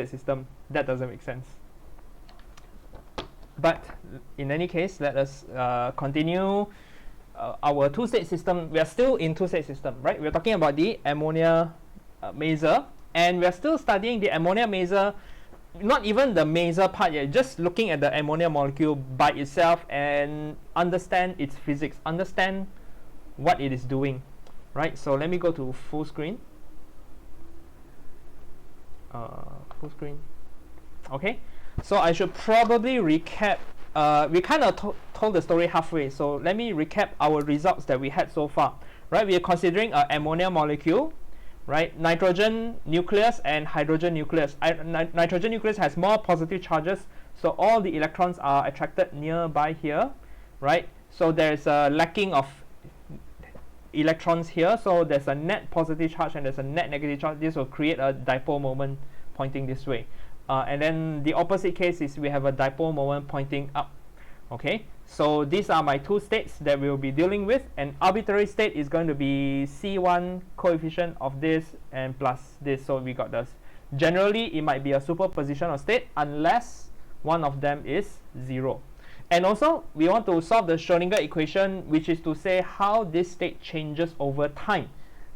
two-state system. That doesn't make sense. But in any case, let us continue our two-state system. We are still in two-state system, right? We're talking about the ammonia maser, and we're still studying the ammonia maser, not even the maser part yet, just looking at the ammonia molecule by itself and understand its physics, understand what it is doing, right? So let me go to full screen. Full screen. Okay, so I should probably recap. We kind of told the story halfway, so let me recap our results that we had so far, right? We are considering an ammonia molecule, right? Nitrogen nucleus and hydrogen nucleus. Nitrogen nucleus has more positive charges, so all the electrons are attracted nearby here, right? So there's a lacking of electrons here, so there's a net positive charge and there's a net negative charge. This will create a dipole moment pointing this way. And then the opposite case is we have a dipole moment pointing up. Okay, so these are my two states that we'll be dealing with. An arbitrary state is going to be C1 coefficient of this and plus this. So we got this. Generally, it might be a superposition of state unless one of them is 0. And also, we want to solve the Schrödinger equation, which is to say how this state changes over time.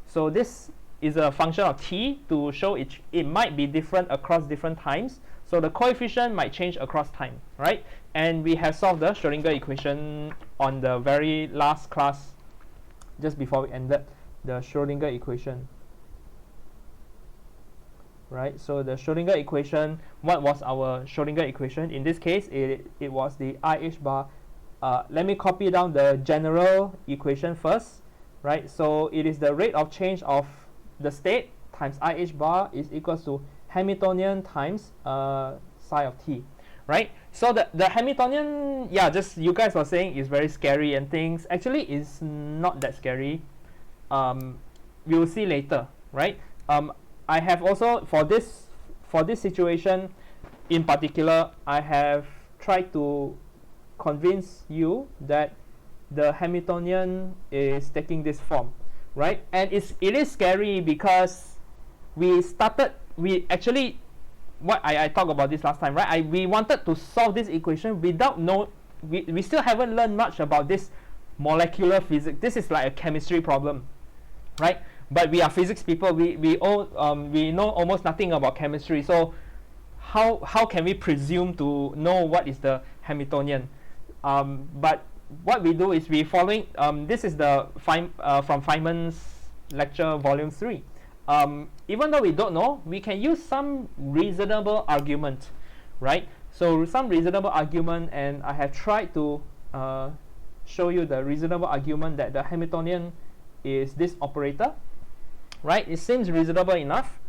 So this is a function of t to show it might be different across different times. So the coefficient might change across time, right? And we have solved the Schrödinger equation on the very last class, just before we ended, the Schrödinger equation. Right, so the Schrödinger equation, what was our Schrödinger equation? In this case, it was the IH bar. Let me copy down the general equation first, right? So it is the rate of change of the state times IH bar is equals to Hamiltonian times psi of t, right? So the Hamiltonian, yeah, just you guys were saying is very scary and things. Actually, it's not that scary. We will see later, right? I have also, for this situation in particular, I have tried to convince you that the Hamiltonian is taking this form, right? And it is scary because we actually, what I talked about this last time, right? We wanted to solve this equation without we still haven't learned much about this molecular physics. This is like a chemistry problem, right? But we are physics people. We know almost nothing about chemistry. So how can we presume to know what is the Hamiltonian? But what we do is we following. This is the from Feynman's lecture, volume 3. Even though we don't know, we can use some reasonable argument, right? So some reasonable argument, and I have tried to show you the reasonable argument that the Hamiltonian is this operator. Right, it seems reasonable enough,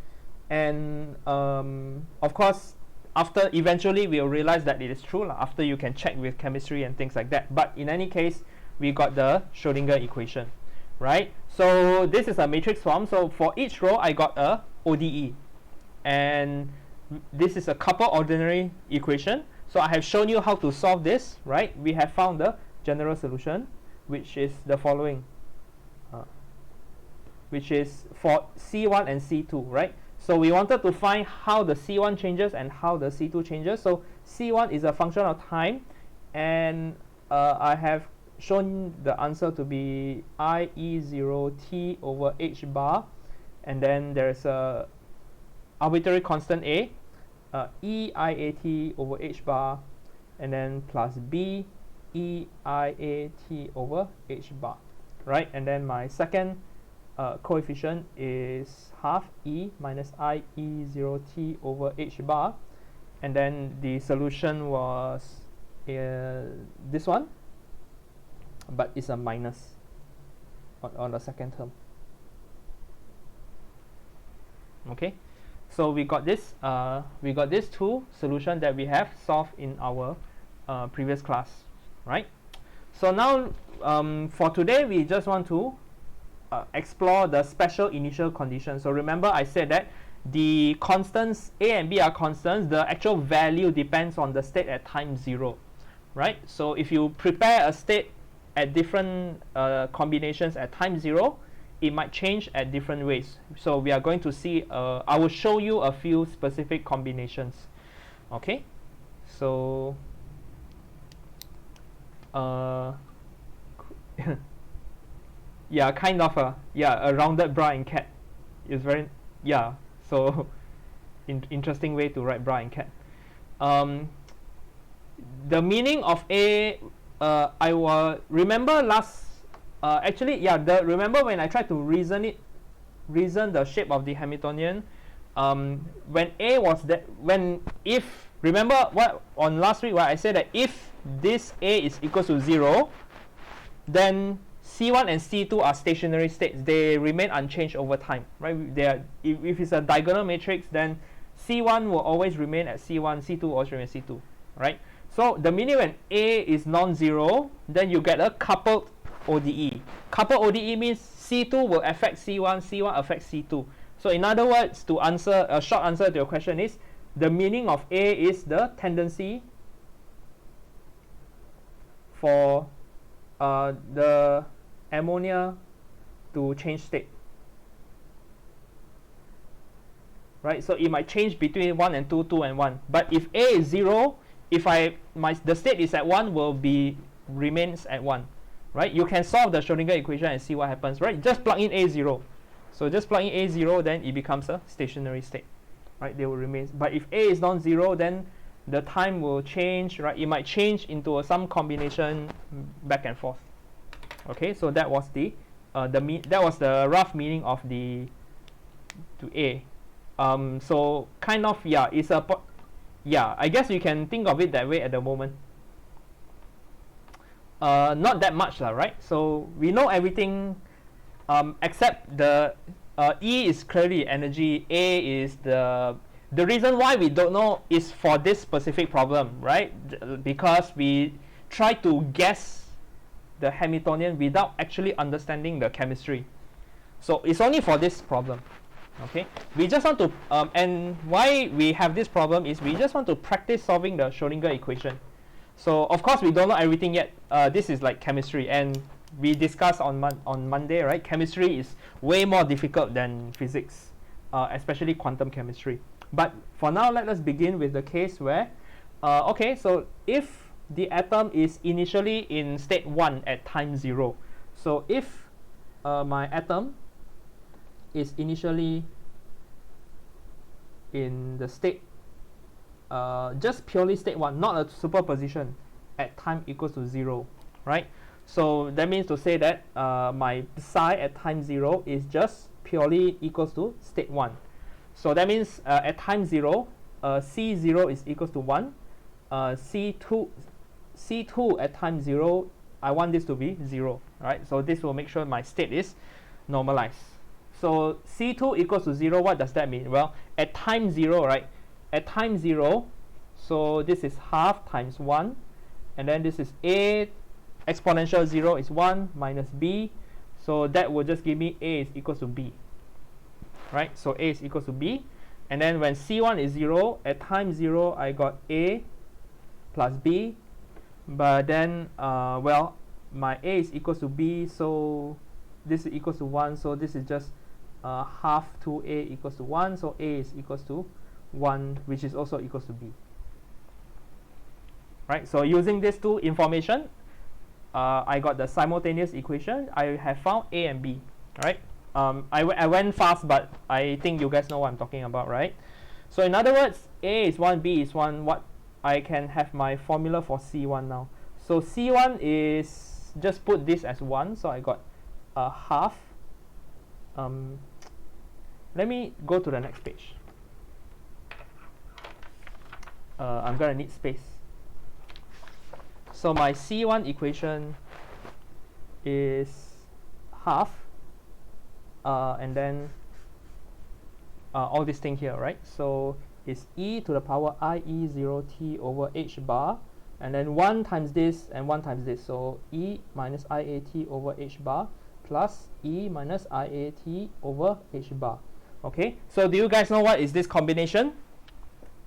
and of course, after eventually we'll realize that it is true after you can check with chemistry and things like that. But in any case, we got the Schrödinger equation, right? So this is a matrix form. So for each row, I got a ODE, and this is a couple ordinary equation. So I have shown you how to solve this, right? We have found the general solution, which is the following. Which is for C1 and C2, right? So we wanted to find how the C1 changes and how the C2 changes. So C1 is a function of time, and I have shown the answer to be IE0T over H bar, and then there's a arbitrary constant A, EIAT over H bar, and then plus B EIAT over H bar, right? And then my second coefficient is half E minus IE0T over H bar, and then the solution was this one, but it's a minus on the second term. Okay, so we got this two solution that we have solved in our previous class, right? So now for today we just want to explore the special initial conditions. So remember I said that the constants A and B are constants. The actual value depends on the state at time 0, right? So if you prepare a state at different combinations at time 0, it might change at different ways. So we are going to see, I will show you a few specific combinations. Okay, so yeah, kind of a rounded bra and cat is very, yeah, so interesting way to write bra and cat. The meaning of A, I will remember last, actually, yeah, remember when I tried to reason the shape of the Hamiltonian, when A was that, if, remember what on last week where I said that if this A is equal to 0, then C1 and C2 are stationary states. They remain unchanged over time, right? They are, if it's a diagonal matrix, then C1 will always remain at C1, C2 will always remain at C2, right? So the meaning when A is non-zero, then you get a coupled ODE. Coupled ODE means C2 will affect C1, C1 affects C2. So in other words, to answer, a short answer to your question is, the meaning of A is the tendency for the ammonia to change state. Right, so it might change between 1 and 2, 2 and 1. But if A is 0, if the state is at 1 remains at 1. Right, you can solve the Schrodinger equation and see what happens. Right, just plug in A0. So just plug in A0, then it becomes a stationary state. Right, they will remain. But if A is non-zero, then the time will change. Right, it might change into some combination back and forth. Okay, so that was the rough meaning of the A. So kind of, yeah, it's a I guess you can think of it that way at the moment. Not that much, right? So we know everything except the E is clearly energy. A is the reason why we don't know is for this specific problem, right? Because we try to guess the Hamiltonian without actually understanding the chemistry. So it's only for this problem. Okay, we just want to and why we have this problem is we just want to practice solving the Schrodinger equation. So of course we don't know everything yet. This is like chemistry, and we discussed on Monday, right? Chemistry is way more difficult than physics, especially quantum chemistry. But for now, let us begin with the case where okay, so if the atom is initially in state 1 at time 0, so if my atom is initially in the state just purely state 1, not a superposition, at time equals to 0, right? So that means to say that my psi at time 0 is just purely equals to state 1. So that means at time 0, C0 is equals to 1, C2 at time 0, I want this to be 0, right? So this will make sure my state is normalized. So C2 equals to 0, what does that mean? Well, at time 0, right? At time 0, so this is half times 1, and then this is A, exponential 0 is 1 minus B, so that will just give me A is equals to B, right? So A is equals to B, and then when C1 is 0, at time 0, I got A plus B, but then, well, my A is equals to B, so this is equals to 1, so this is just half 2A equals to 1, so A is equals to 1, which is also equals to B. Right, so using these two information, I got the simultaneous equation. I have found A and B, right? I went fast, but I think you guys know what I'm talking about, right? So in other words, A is 1, B is 1. What I can have my formula for C1 now. So C1 is, just put this as 1, so I got half. Let me go to the next page. I'm gonna need space. So my C1 equation is half, and then all this thing here, right? So it's e to the power IE0t over h bar, and then 1 times this and 1 times this. So e minus IAT over h bar plus e minus IAT over h bar. Okay, so do you guys know what is this combination?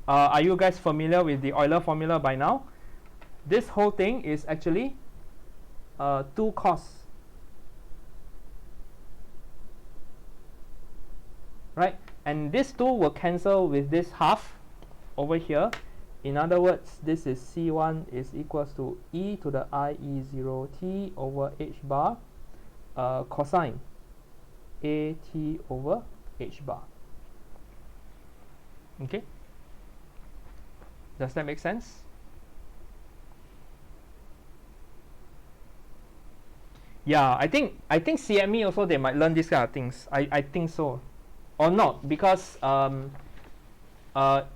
Are you guys familiar with the Euler formula by now? This whole thing is actually 2 cos right? And this 2 will cancel with this half over here. In other words, this is C1 is equals to e to the IE0t over h bar cosine AT over h bar. Okay? Does that make sense? Yeah, I think CME also they might learn these kind of things. I think so, or not, because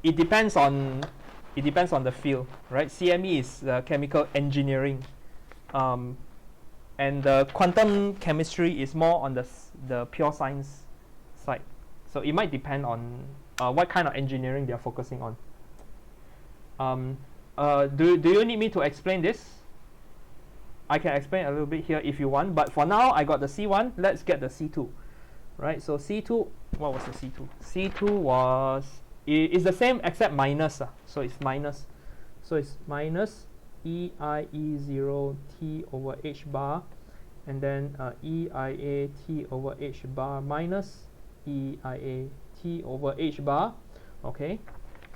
it depends on the field, right? CME is chemical engineering, and the quantum chemistry is more on the pure science side. So it might depend on what kind of engineering they are focusing on. Do you need me to explain this? I can explain a little bit here if you want, but for now I got the C1. Let's get the C2, right? So C2, what was the C2? C2 was, it's the same except minus, so it's minus. So it's minus EIE0t over h bar, and then EIA-t over h bar minus EIA-t over h bar. Okay,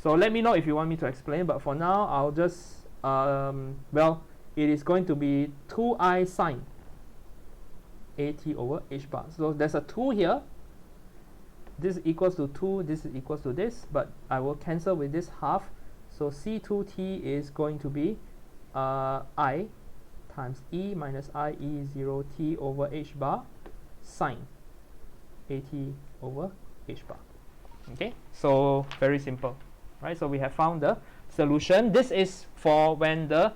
so let me know if you want me to explain, but for now I'll just, well, it is going to be 2i sine AT over h bar. So there's a 2 here. This is equals to 2, this is equals to this, but I will cancel with this half. So C2t is going to be I times E minus IE0t over h bar sine AT over h bar. Okay, so very simple, right? So we have found the solution. This is for when the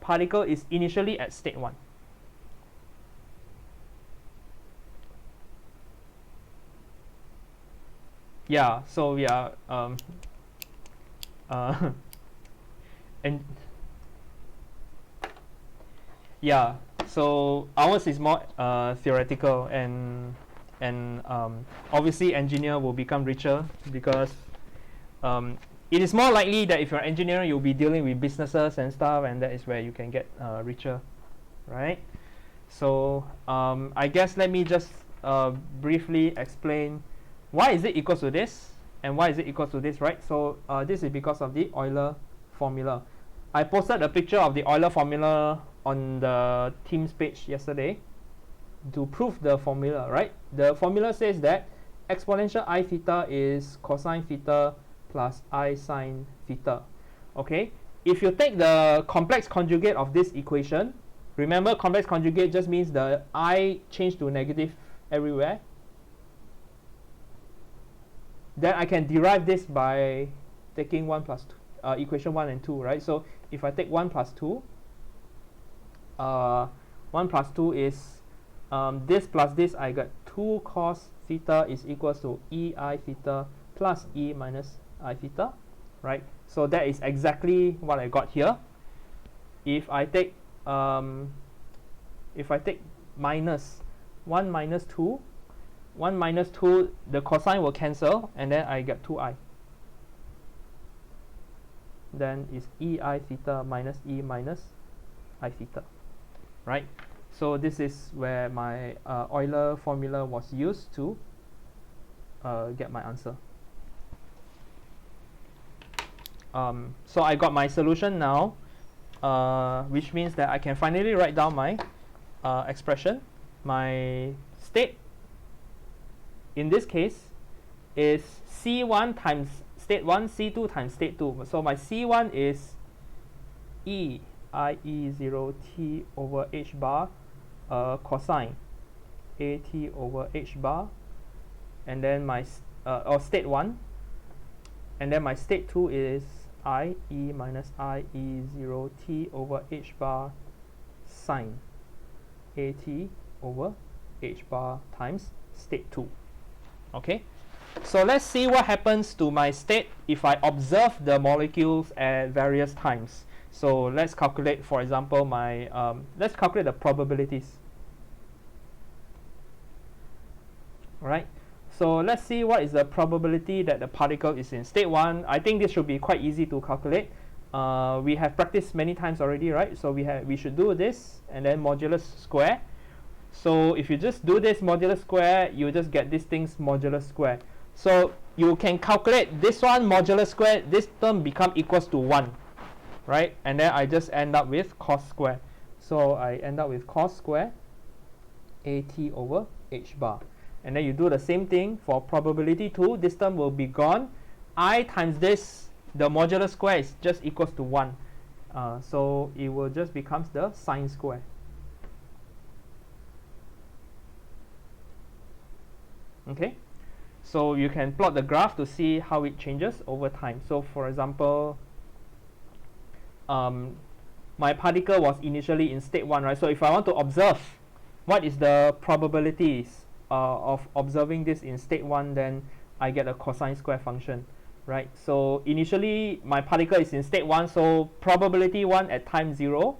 particle is initially at state 1. Yeah, so we are and yeah, so ours is more theoretical, and obviously engineer will become richer because it is more likely that if you're an engineer, you'll be dealing with businesses and stuff, and that is where you can get richer, right? So I guess let me just briefly explain why is it equals to this and why is it equals to this, right? So this is because of the Euler formula. I posted a picture of the Euler formula on the Teams page yesterday to prove the formula, right? The formula says that exponential I theta is cosine theta plus I sine theta. Okay, if you take the complex conjugate of this equation, remember complex conjugate just means the I change to negative everywhere. Then I can derive this by taking 1 plus 2, equation 1 and 2, right? So if I take 1 plus 2, 1 plus 2 is this plus this, I got 2 cos theta is equals to EI theta plus E minus I theta, right? So that is exactly what I got here. If I take minus 1 minus 2, 1 minus 2, the cosine will cancel, and then I get 2i. Then is EI theta minus E minus I theta, right? So this is where my Euler formula was used to get my answer. So I got my solution now, which means that I can finally write down my expression. My state in this case is C1 times state 1, C2 times state 2. So my C1 is EIE0t over h bar cosine AT over h bar, and then my or state 1, and then my state 2 is IE minus IE0t over h bar sine AT over h bar times state 2. Okay, so let's see what happens to my state if I observe the molecules at various times. So let's calculate, for example, my let's calculate the probabilities. All right, so let's see what is the probability that the particle is in state 1. I think this should be quite easy to calculate. We have practiced many times already, right? So we should do this and then modulus square. So if you just do this modular square, you just get this thing's modular square. So you can calculate this one modular square, this term become equals to 1, right? And then I just end up with cos square. So I end up with cos square AT over H bar. And then you do the same thing for probability 2. This term will be gone. I times this, the modular square is just equals to 1. So it will just becomes the sine square. Okay, so you can plot the graph to see how it changes over time. So for example, my particle was initially in state 1, right? So if I want to observe what is the probabilities of observing this in state 1, then I get a cosine square function, right? So initially my particle is in state 1, so probability 1 at time 0,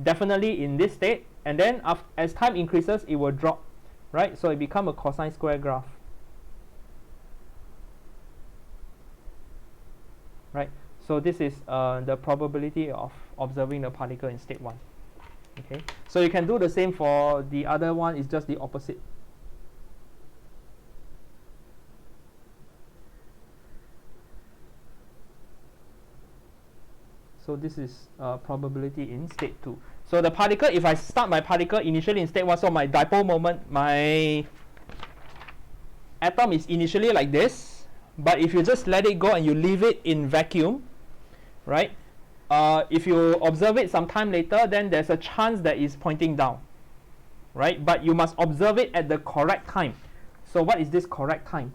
definitely in this state, and then as time increases it will drop, right? So it become a cosine square graph, right? So this is the probability of observing the particle in state 1. Okay, so you can do the same for the other one, it's just the opposite. So this is probability in state 2. So the particle, if I start my particle initially in state 1, so my dipole moment, my atom is initially like this, but if you just let it go and you leave it in vacuum, right? If you observe it some time later, then there's a chance that it's pointing down, right? But you must observe it at the correct time. So what is this correct time?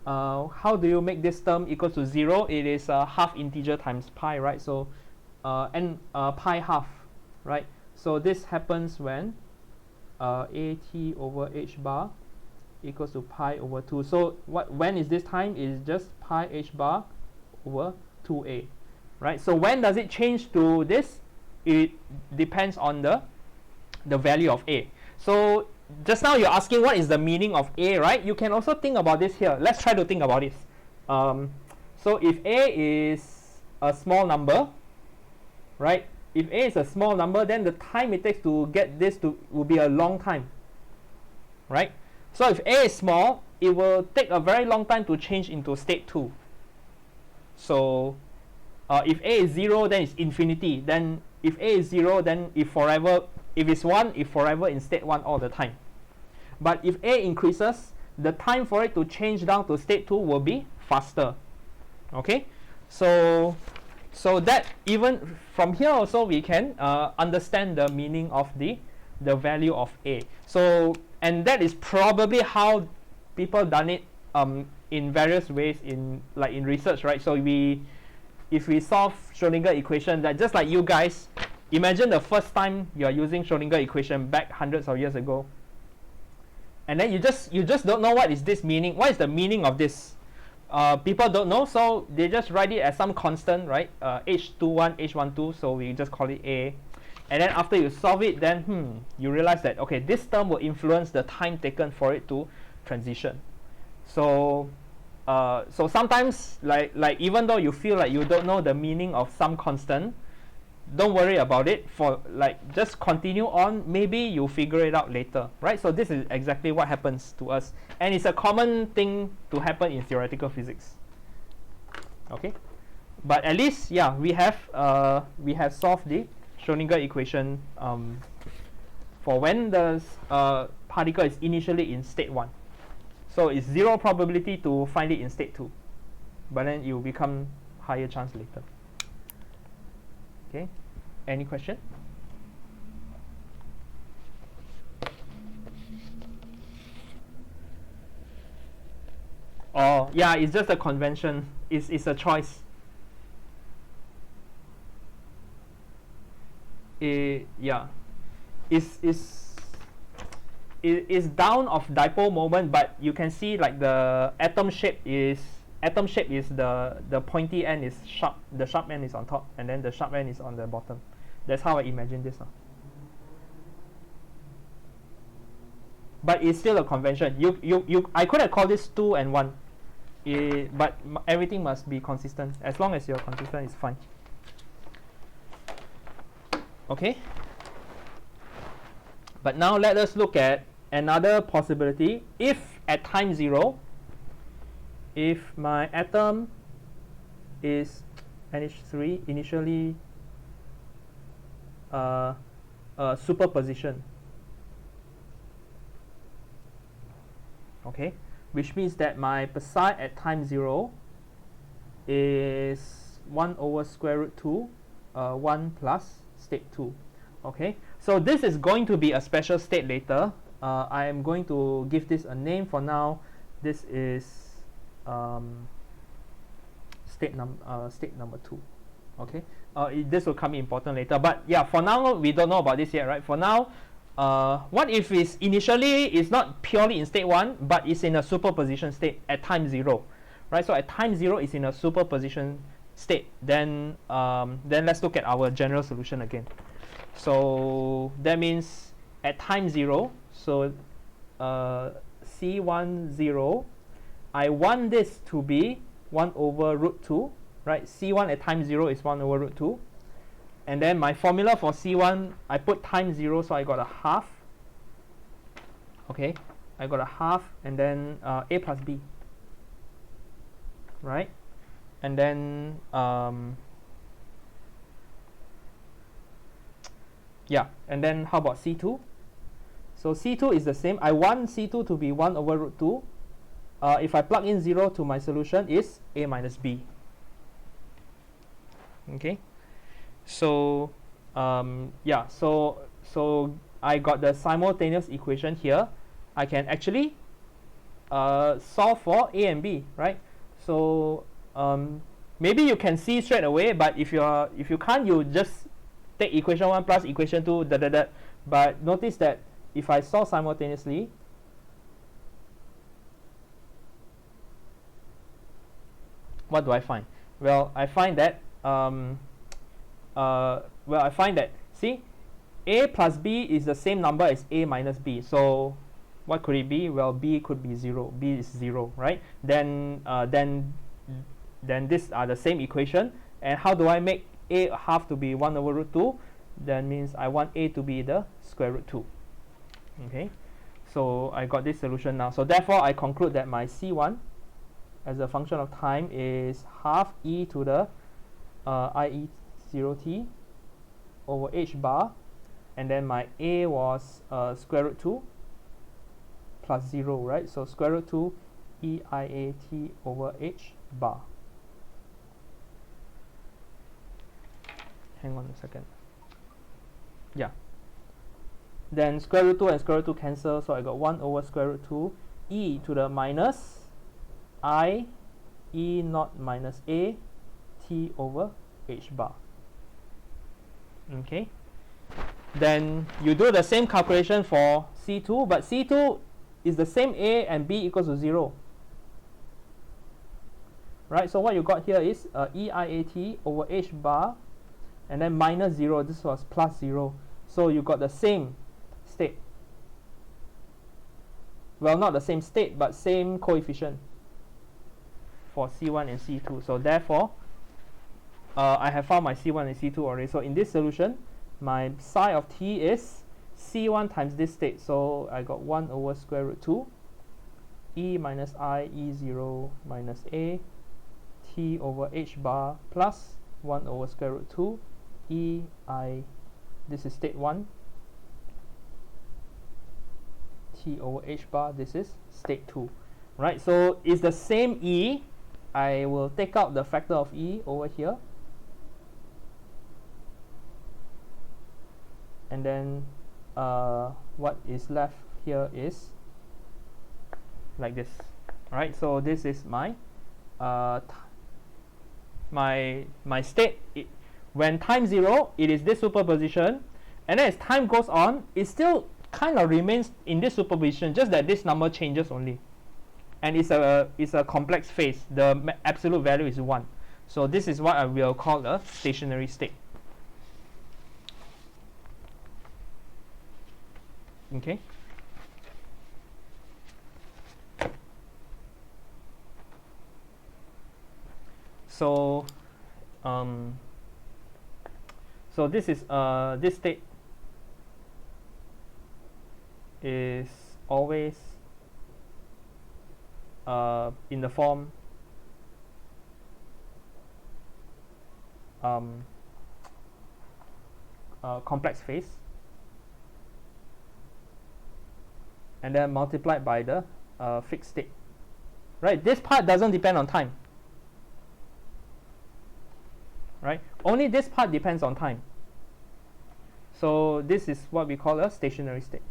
How do you make this term equal to 0? It is half integer times pi, right? So pi half, right? So this happens when AT over H bar equals to pi over 2. So when is this time? It is just pi H bar over 2a, right? So when does it change to this? It depends on the value of a. So just now you're asking what is the meaning of a, right? You can also think about this here. Let's try to think about this. So if a is a small number, right? If a is a small number, then the time it takes to get this will be a long time, right? So if a is small, it will take a very long time to change into state 2. So if a is 0, then it's infinity. Then if a is 0, then if it's 1, it's forever in state 1 all the time. But if a increases, the time for it to change down to state 2 will be faster. Okay, so that even from here also we can understand the meaning of the value of a. So, and that is probably how people done it in various ways in research, right? So if we solve Schrodinger equation, that just like you guys, imagine the first time you are using Schrodinger equation back hundreds of years ago, and then you just don't know what is this meaning. What is the meaning of this? People don't know, so they just write it as some constant, right? H21, H12, so we just call it A. And then after you solve it, then you realize that, okay, this term will influence the time taken for it to transition. So so sometimes, like even though you feel like you don't know the meaning of some constant, don't worry about it. For just continue on. Maybe you figure it out later, right? So this is exactly what happens to us, and it's a common thing to happen in theoretical physics. Okay, but at least, yeah, we have solved the Schrodinger equation for when the particle is initially in state 1. So it's 0 probability to find it in state 2, but then it will become higher chance later. Okay, any question? Oh, yeah, it's just a convention. It's a choice. Yeah, it's down of dipole moment, but you can see like the atom shape is the pointy end is sharp, the sharp end is on top, and then the sharp end is on the bottom. That's how I imagine this now. But it's still a convention. I could have called this 2 and 1, but everything must be consistent. As long as you're consistent, it's fine. Okay. But now let us look at another possibility. If at time 0, if my atom is NH3 initially superposition, okay, which means that my psi at time 0 is 1 over square root 2 1 plus state 2. Okay, so this is going to be a special state later. I am going to give this a name for now. This is state number 2. Okay, this will come important later, but yeah, for now we don't know about this yet, right? For now, what if it's initially is not purely in state 1 but it's in a superposition state at time 0, right? So at time 0 is in a superposition state. Then let's look at our general solution again. So that means at time 0, so C10, I want this to be 1 over root 2, right? C1 at time 0 is 1 over root 2. And then my formula for C1, I put time 0, so I got a half. Okay, I got a half, and then A plus B, right? And then yeah, and then how about C2? So C2 is the same. I want C2 to be 1 over root 2. If I plug in 0 to my solution, is A minus B. Okay, so yeah, so I got the simultaneous equation here. I can actually solve for A and B, right? So maybe you can see straight away, but if you can't, you just take equation 1 plus equation 2 da, da, da. But notice that if I solve simultaneously, what do I find? Well, I find that see, A plus B is the same number as A minus B. So what could it be? Well, B could be 0. B is 0, right? Then these are the same equation. And how do I make A half to be 1 over root 2? That means I want A to be the square root 2. Okay, so I got this solution now. So therefore, I conclude that my C1 as a function of time is half e to the IE0t over h bar, and then my A was square root 2 plus 0, right? So square root 2 EIAT over h bar. Hang on a second. Yeah. Then square root 2 and square root 2 cancel, so I got 1 over square root 2 e to the minus I e naught minus a t over h bar. Okay. Then you do the same calculation for C2, but C2 is the same A and B equals to 0. Right, so what you got here is EIAT over h bar, and then minus 0, this was plus 0. So you got the same state. Well, not the same state, but same coefficient for C1 and C2. So therefore, I have found my C1 and C2 already. So in this solution, my psi of t is C1 times this state. So I got 1 over square root 2 e minus I E0 minus a t over h bar plus 1 over square root 2 e I, this is state 1, t over h bar, this is state 2. Right, so it's the same e. I will take out the factor of e over here, and then what is left here is like this. Right, so this is my my state. When time 0, it is this superposition, and then as time goes on, it still kind of remains in this superposition, just that this number changes only. And it's a complex phase. The absolute value is 1. So this is what I will call a stationary state. Okay. So so this is this state. is always in the form complex phase, and then multiplied by the fixed state. Right, this part doesn't depend on time. Right, only this part depends on time. So this is what we call a stationary state.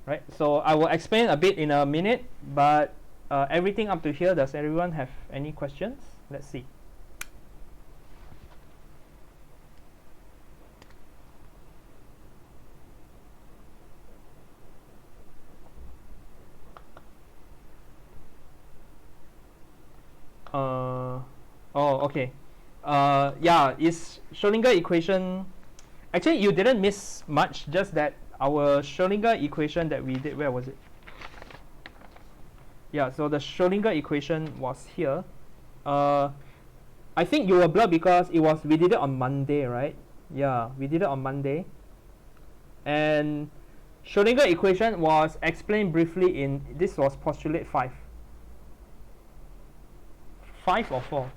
Right, so I will explain a bit in a minute, but everything up to here, does everyone have any questions? Let's see. Oh, okay. Yeah, is Schrodinger equation, actually you didn't miss much, just that our Schrodinger equation that we did, where was it? Yeah, so the Schrodinger equation was here. I think you were blurred because we did it on Monday, right? Yeah, we did it on Monday. And Schrodinger equation was explained briefly in, this was postulate 5. 5 or 4?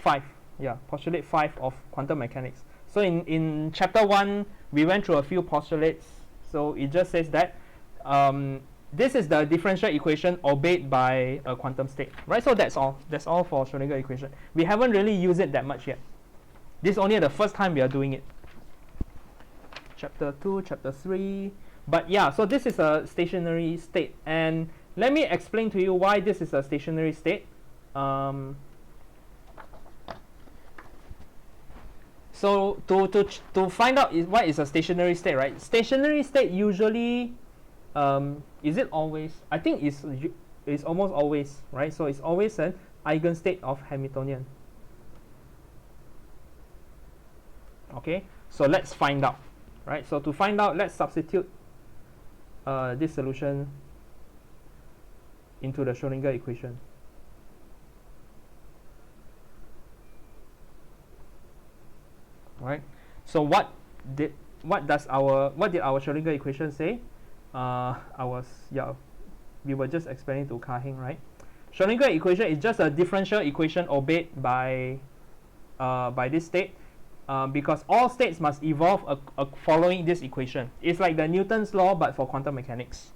5, yeah, postulate 5 of quantum mechanics. So in chapter 1, we went through a few postulates. So it just says that this is the differential equation obeyed by a quantum state, right? So that's all. That's all for Schrodinger equation. We haven't really used it that much yet. This is only the first time we are doing it. Chapter 2, chapter 3. But yeah, so this is a stationary state. And let me explain to you why this is a stationary state. So to find out what is a stationary state, right? Stationary state usually, is it always? I think it's almost always, right? So it's always an eigenstate of Hamiltonian. Okay, so let's find out, right? So to find out, let's substitute this solution into the Schrodinger equation. Right. So what did our Schrodinger equation say? We were just explaining to Kahing, right? Schrodinger equation is just a differential equation obeyed by this state, because all states must evolve following this equation. It's like the Newton's law, but for quantum mechanics,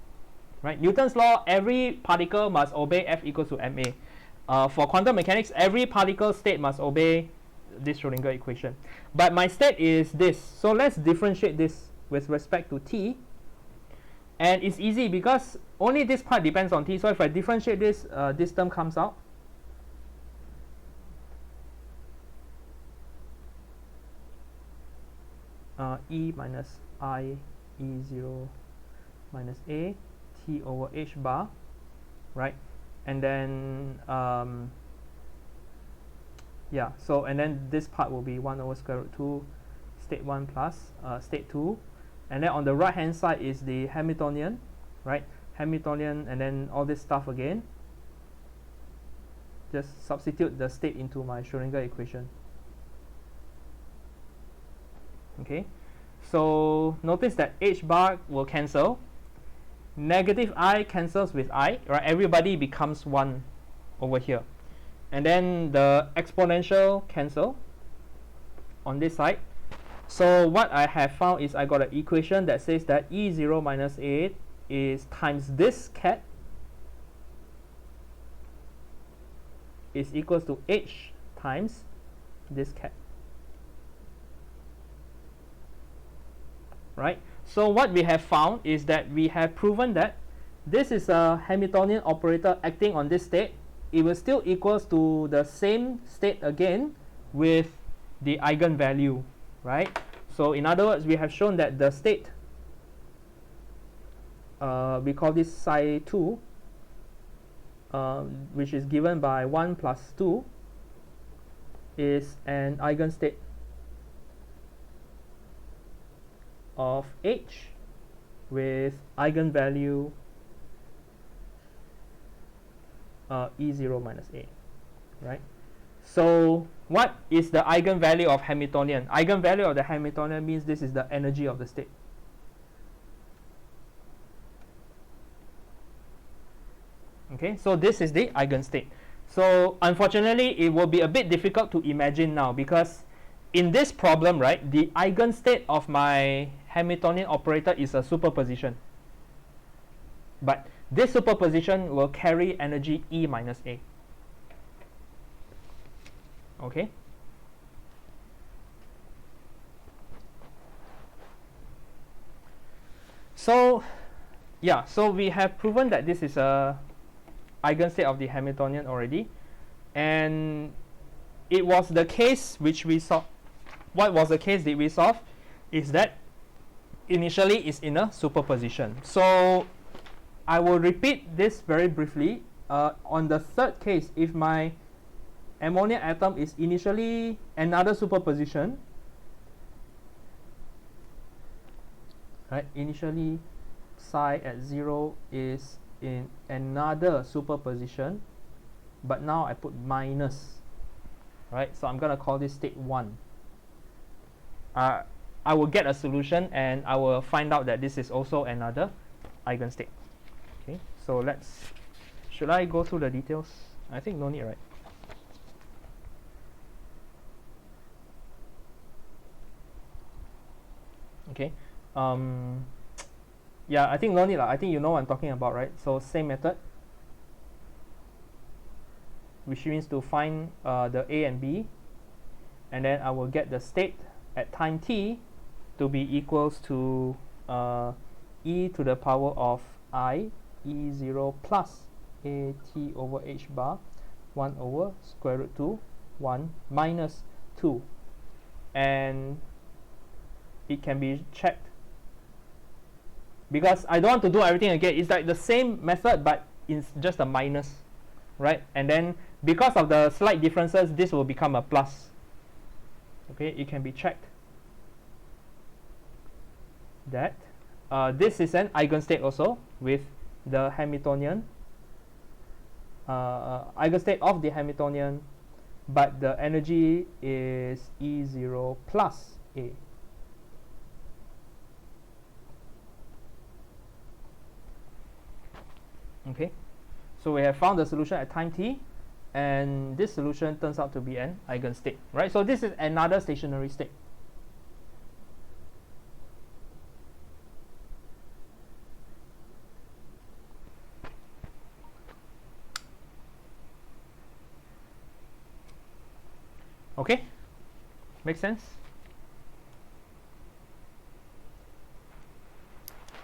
right? Newton's law, every particle must obey F equals to ma. For quantum mechanics, every particle state must obey this Schrodinger equation. But my state is this. So let's differentiate this with respect to t. And it's easy because only this part depends on t. So if I differentiate this, this term comes out. E minus I E0 minus A T over H bar, right? And then yeah, so and then this part will be 1 over square root 2 state 1 plus state 2, and then on the right hand side is the Hamiltonian, right? Hamiltonian, and then all this stuff again. Just substitute the state into my Schrodinger equation. Okay, so notice that H bar will cancel. Negative I cancels with I, right? Everybody becomes 1 over here. And then the exponential cancel on this side. So what I have found is I got an equation that says that E0 minus A is times this ket is equals to H times this ket. Right? So what we have found is that we have proven that this is a Hamiltonian operator acting on this state. It will still equals to the same state again with the eigenvalue, right? So in other words, we have shown that the state, we call this psi 2, which is given by 1 plus 2, is an eigenstate of H with eigenvalue E0 minus A, right? So what is the eigenvalue of Hamiltonian? Eigenvalue of the Hamiltonian means this is the energy of the state, Okay, so this is the eigenstate. So unfortunately, it will be a bit difficult to imagine now, because in this problem, right, the eigenstate of my Hamiltonian operator is a superposition. But this superposition will carry energy E minus A. Okay. So, yeah, so we have proven that this is a eigenstate of the Hamiltonian already, and it was the case which we saw. What was the case that we solve is that initially it's in a superposition. So I will repeat this very briefly. On the third case, if my ammonia atom is initially another superposition, right, initially psi at 0 is in another superposition, but now I put minus, right? So I'm going to call this state 1. I will get a solution, and I will find out that this is also another eigenstate. Okay, so should I go through the details? I think no need, right? Okay, yeah, I think no need. I think you know what I'm talking about, right? So same method, which means to find the A and B, and then I will get the state at time t to be equals to e to the power of I E0 plus A t over h bar 1 over square root 2 1 minus 2, and it can be checked because I don't want to do everything again. It's like the same method, but it's just a minus, right? And then because of the slight differences, this will become a plus. Okay, it can be checked that this is an eigenstate also with the Hamiltonian, eigenstate of the Hamiltonian, but the energy is E0 plus A. Okay, so we have found the solution at time t, and this solution turns out to be an eigenstate, right? So this is another stationary state. Okay, make sense?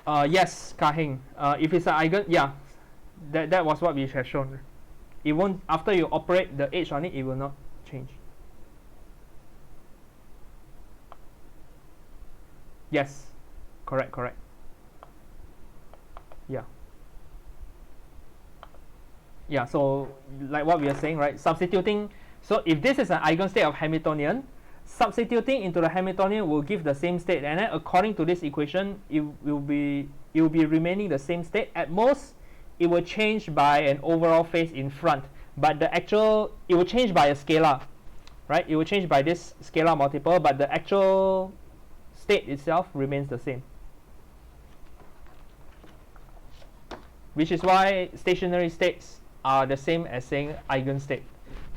Yes, Kahing. If it's an eigen, yeah, that was what we have shown. It won't, after you operate the H on it, it will not change. Yes, correct. Yeah. Yeah, so like what we are saying, right? Substituting, so if this is an eigenstate of Hamiltonian, substituting into the Hamiltonian will give the same state, and then according to this equation, it will be remaining the same state. At most, it will change by an overall phase in front, but the actual, it will change by a scalar, right? It will change by this scalar multiple, but the actual state itself remains the same. Which is why stationary states are the same as saying eigenstate,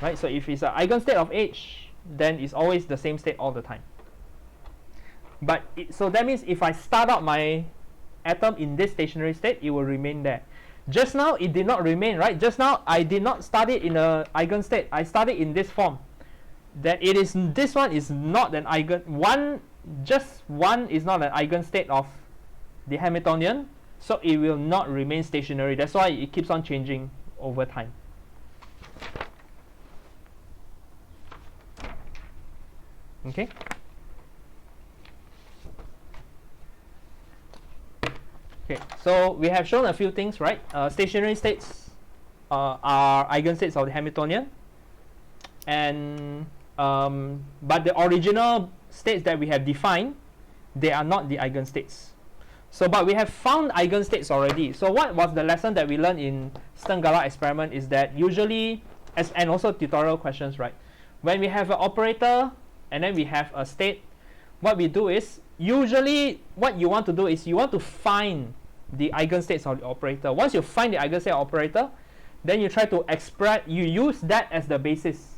right? So if it's an eigenstate of H, then it's always the same state all the time. But so that means if I start out my atom in this stationary state, it will remain there. Just now it did not remain, right? Just now I did not start it in a eigenstate. I started in this form. That it is, this one is not an just one is not an eigenstate of the Hamiltonian, so it will not remain stationary. That's why it keeps on changing over time. Okay. Okay, so we have shown a few things, right? Stationary states are eigenstates of the Hamiltonian, and but the original states that we have defined, they are not the eigenstates. So, but we have found eigenstates already. So, what was the lesson that we learned in Stern-Gala experiment is that usually, and also tutorial questions, right? When we have an operator and then we have a state, what we do is, usually what you want to do is you want to find the eigenstates of the operator. Once you find the eigenstate operator, then you try to express, you use that as the basis.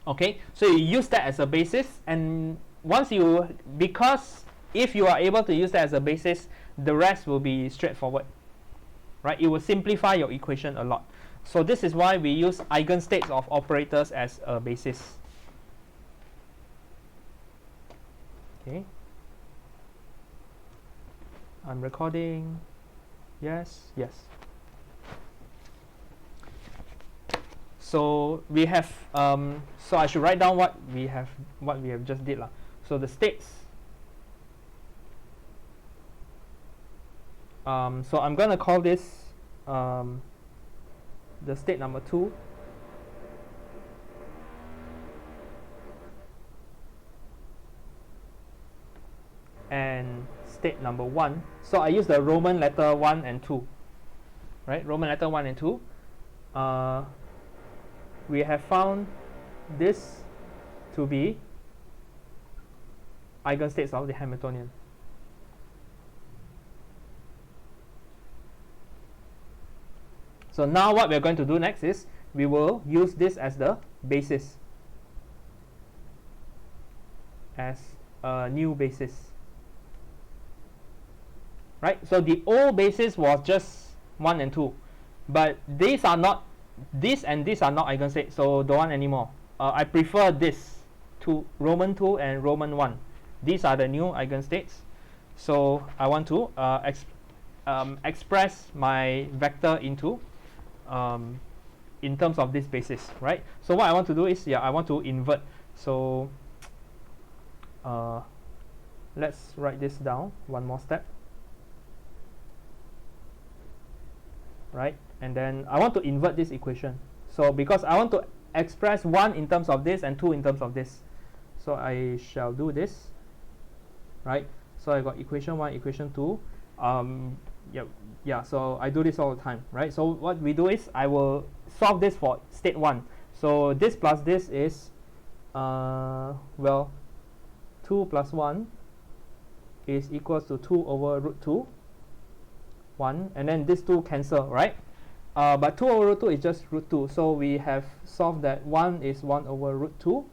Okay, so you use that as a basis, and once you, because if you are able to use that as a basis, the rest will be straightforward, right? It will simplify your equation a lot. So this is why we use eigenstates of operators as a basis. Okay, I'm recording. Yes, yes. So we have, so I should write down what we have just did lah. So the states. So I'm gonna call this the state number 2. And state number 1. So I use the Roman letter 1 and 2. Right? Roman letter 1 and 2. We have found this to be eigenstates of the Hamiltonian. So now what we're going to do next is we will use this as the basis, as a new basis. Right? So the old basis was just 1 and 2, but these are not, this and these are not eigenstates, so don't want anymore. I prefer this to Roman 2 and Roman 1. These are the new eigenstates. So I want to express my vector into in terms of this basis, right? So what I want to do is, I want to invert. So let's write this down one more step, right? And then I want to invert this equation. So because I want to express 1 in terms of this and 2 in terms of this, so I shall do this, right? So I got equation 1, equation 2. So I do this all the time, right? So what we do is I will solve this for state 1. So this plus this is 2 plus 1 is equals to 2 over root 2, 1, and then these two cancel, right? But 2 over root 2 is just root 2, so we have solved that 1 is 1 over root 2,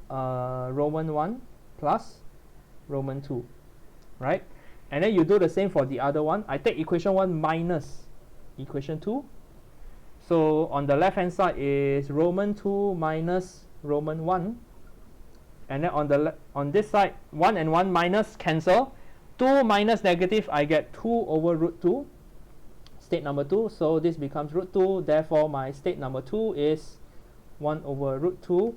Roman 1 plus Roman 2, right? And then you do the same for the other one. I take equation 1 minus equation 2. So on the left hand side is Roman 2 minus Roman 1. And then on this side, 1 and 1 minus cancel. 2 minus negative, I get 2 over root 2. State number 2. So this becomes root 2. Therefore, my state number 2 is 1 over root 2,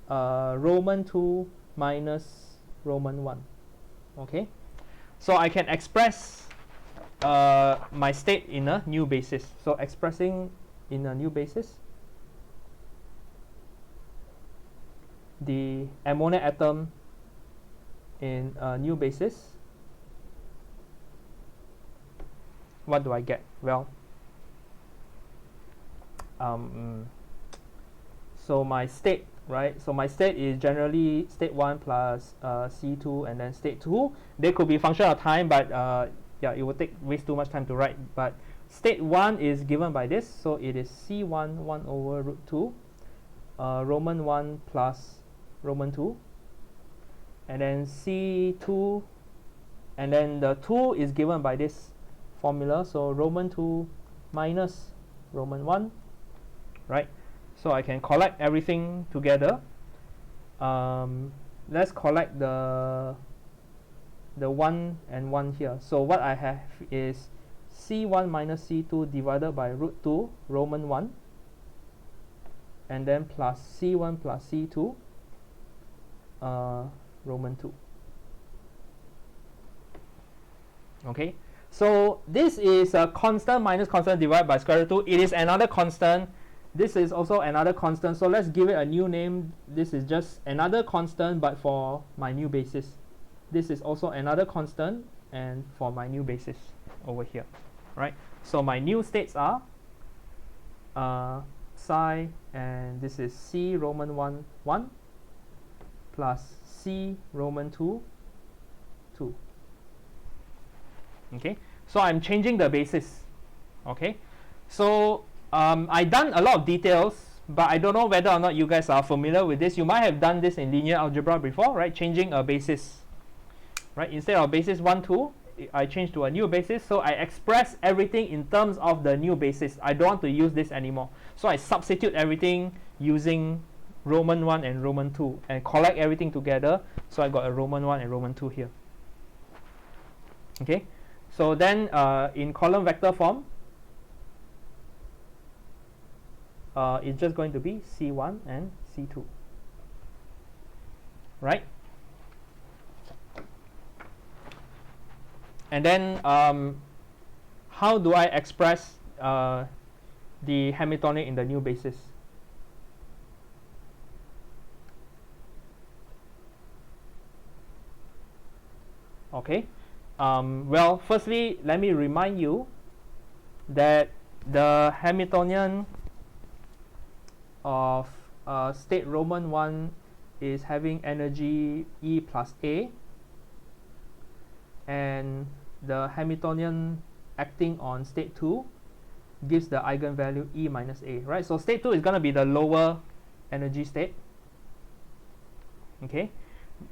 Roman 2 minus Roman 1. Okay. So I can express my state in a new basis. So expressing in a new basis, the ammonia atom in a new basis, what do I get? Well, so my state, right? So my state is generally state 1 plus C2 and then state 2. They could be function of time, but it would waste too much time to write. But state 1 is given by this, so it is C1 1 over root 2, Roman 1 plus Roman 2, and then C2, and then the 2 is given by this formula, so Roman 2 minus Roman 1, right? So I can collect everything together. Let's collect the 1 and 1 here. So what I have is C1 minus C2 divided by root 2 Roman 1, and then plus C1 plus C2 Roman 2. Okay, so this is a constant minus constant divided by square root 2. It is another constant. This is also another constant, so let's give it a new name. This is just another constant, but for my new basis. This is also another constant, and for my new basis over here, right? So my new states are psi, and this is C Roman 1 1 plus C Roman 2 2. Okay, so I'm changing the basis. Okay, so I done a lot of details, but I don't know whether or not you guys are familiar with this. You might have done this in linear algebra before, right? Changing a basis, right? Instead of basis 1, 2, I changed to a new basis. So I express everything in terms of the new basis. I don't want to use this anymore. So I substitute everything using Roman 1 and Roman 2 and collect everything together. So I got a Roman 1 and Roman 2 here. Okay, so then in column vector form, it's just going to be C1 and C2, right? And then how do I express the Hamiltonian in the new basis? Okay, well, firstly, let me remind you that the Hamiltonian of state Roman 1 is having energy E plus A, and the Hamiltonian acting on state 2 gives the eigenvalue E minus A, right? So state 2 is going to be the lower energy state. Okay,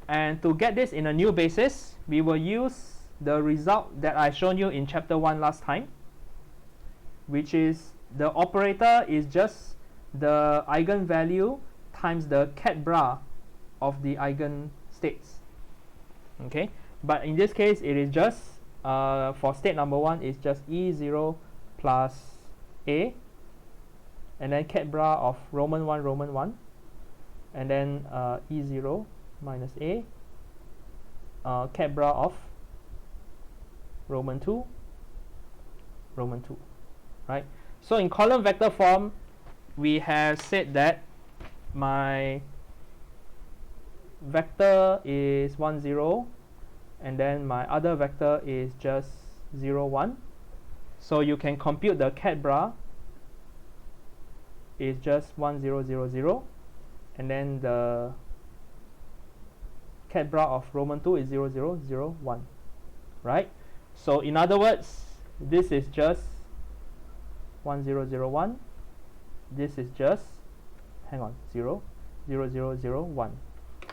and to get this in a new basis, we will use the result that I shown you in chapter 1 last time, which is the operator is just the eigenvalue times the ket bra of the eigenstates. Okay, but in this case it is just for state number 1 is just E0 plus A, and then ket bra of Roman 1, and then E0 minus A, ket bra of Roman 2, right? So in column vector form, we have said that my vector is 1, 0, and then my other vector is just 0, 1. So you can compute the ket bra is just 1, 0, 0, 0, and then the ket bra of Roman 2 is 0, 0, 0, 1, right? So in other words, this is just 1, 0, 0, 1. This is just, 0, 0, 0, 0, 1.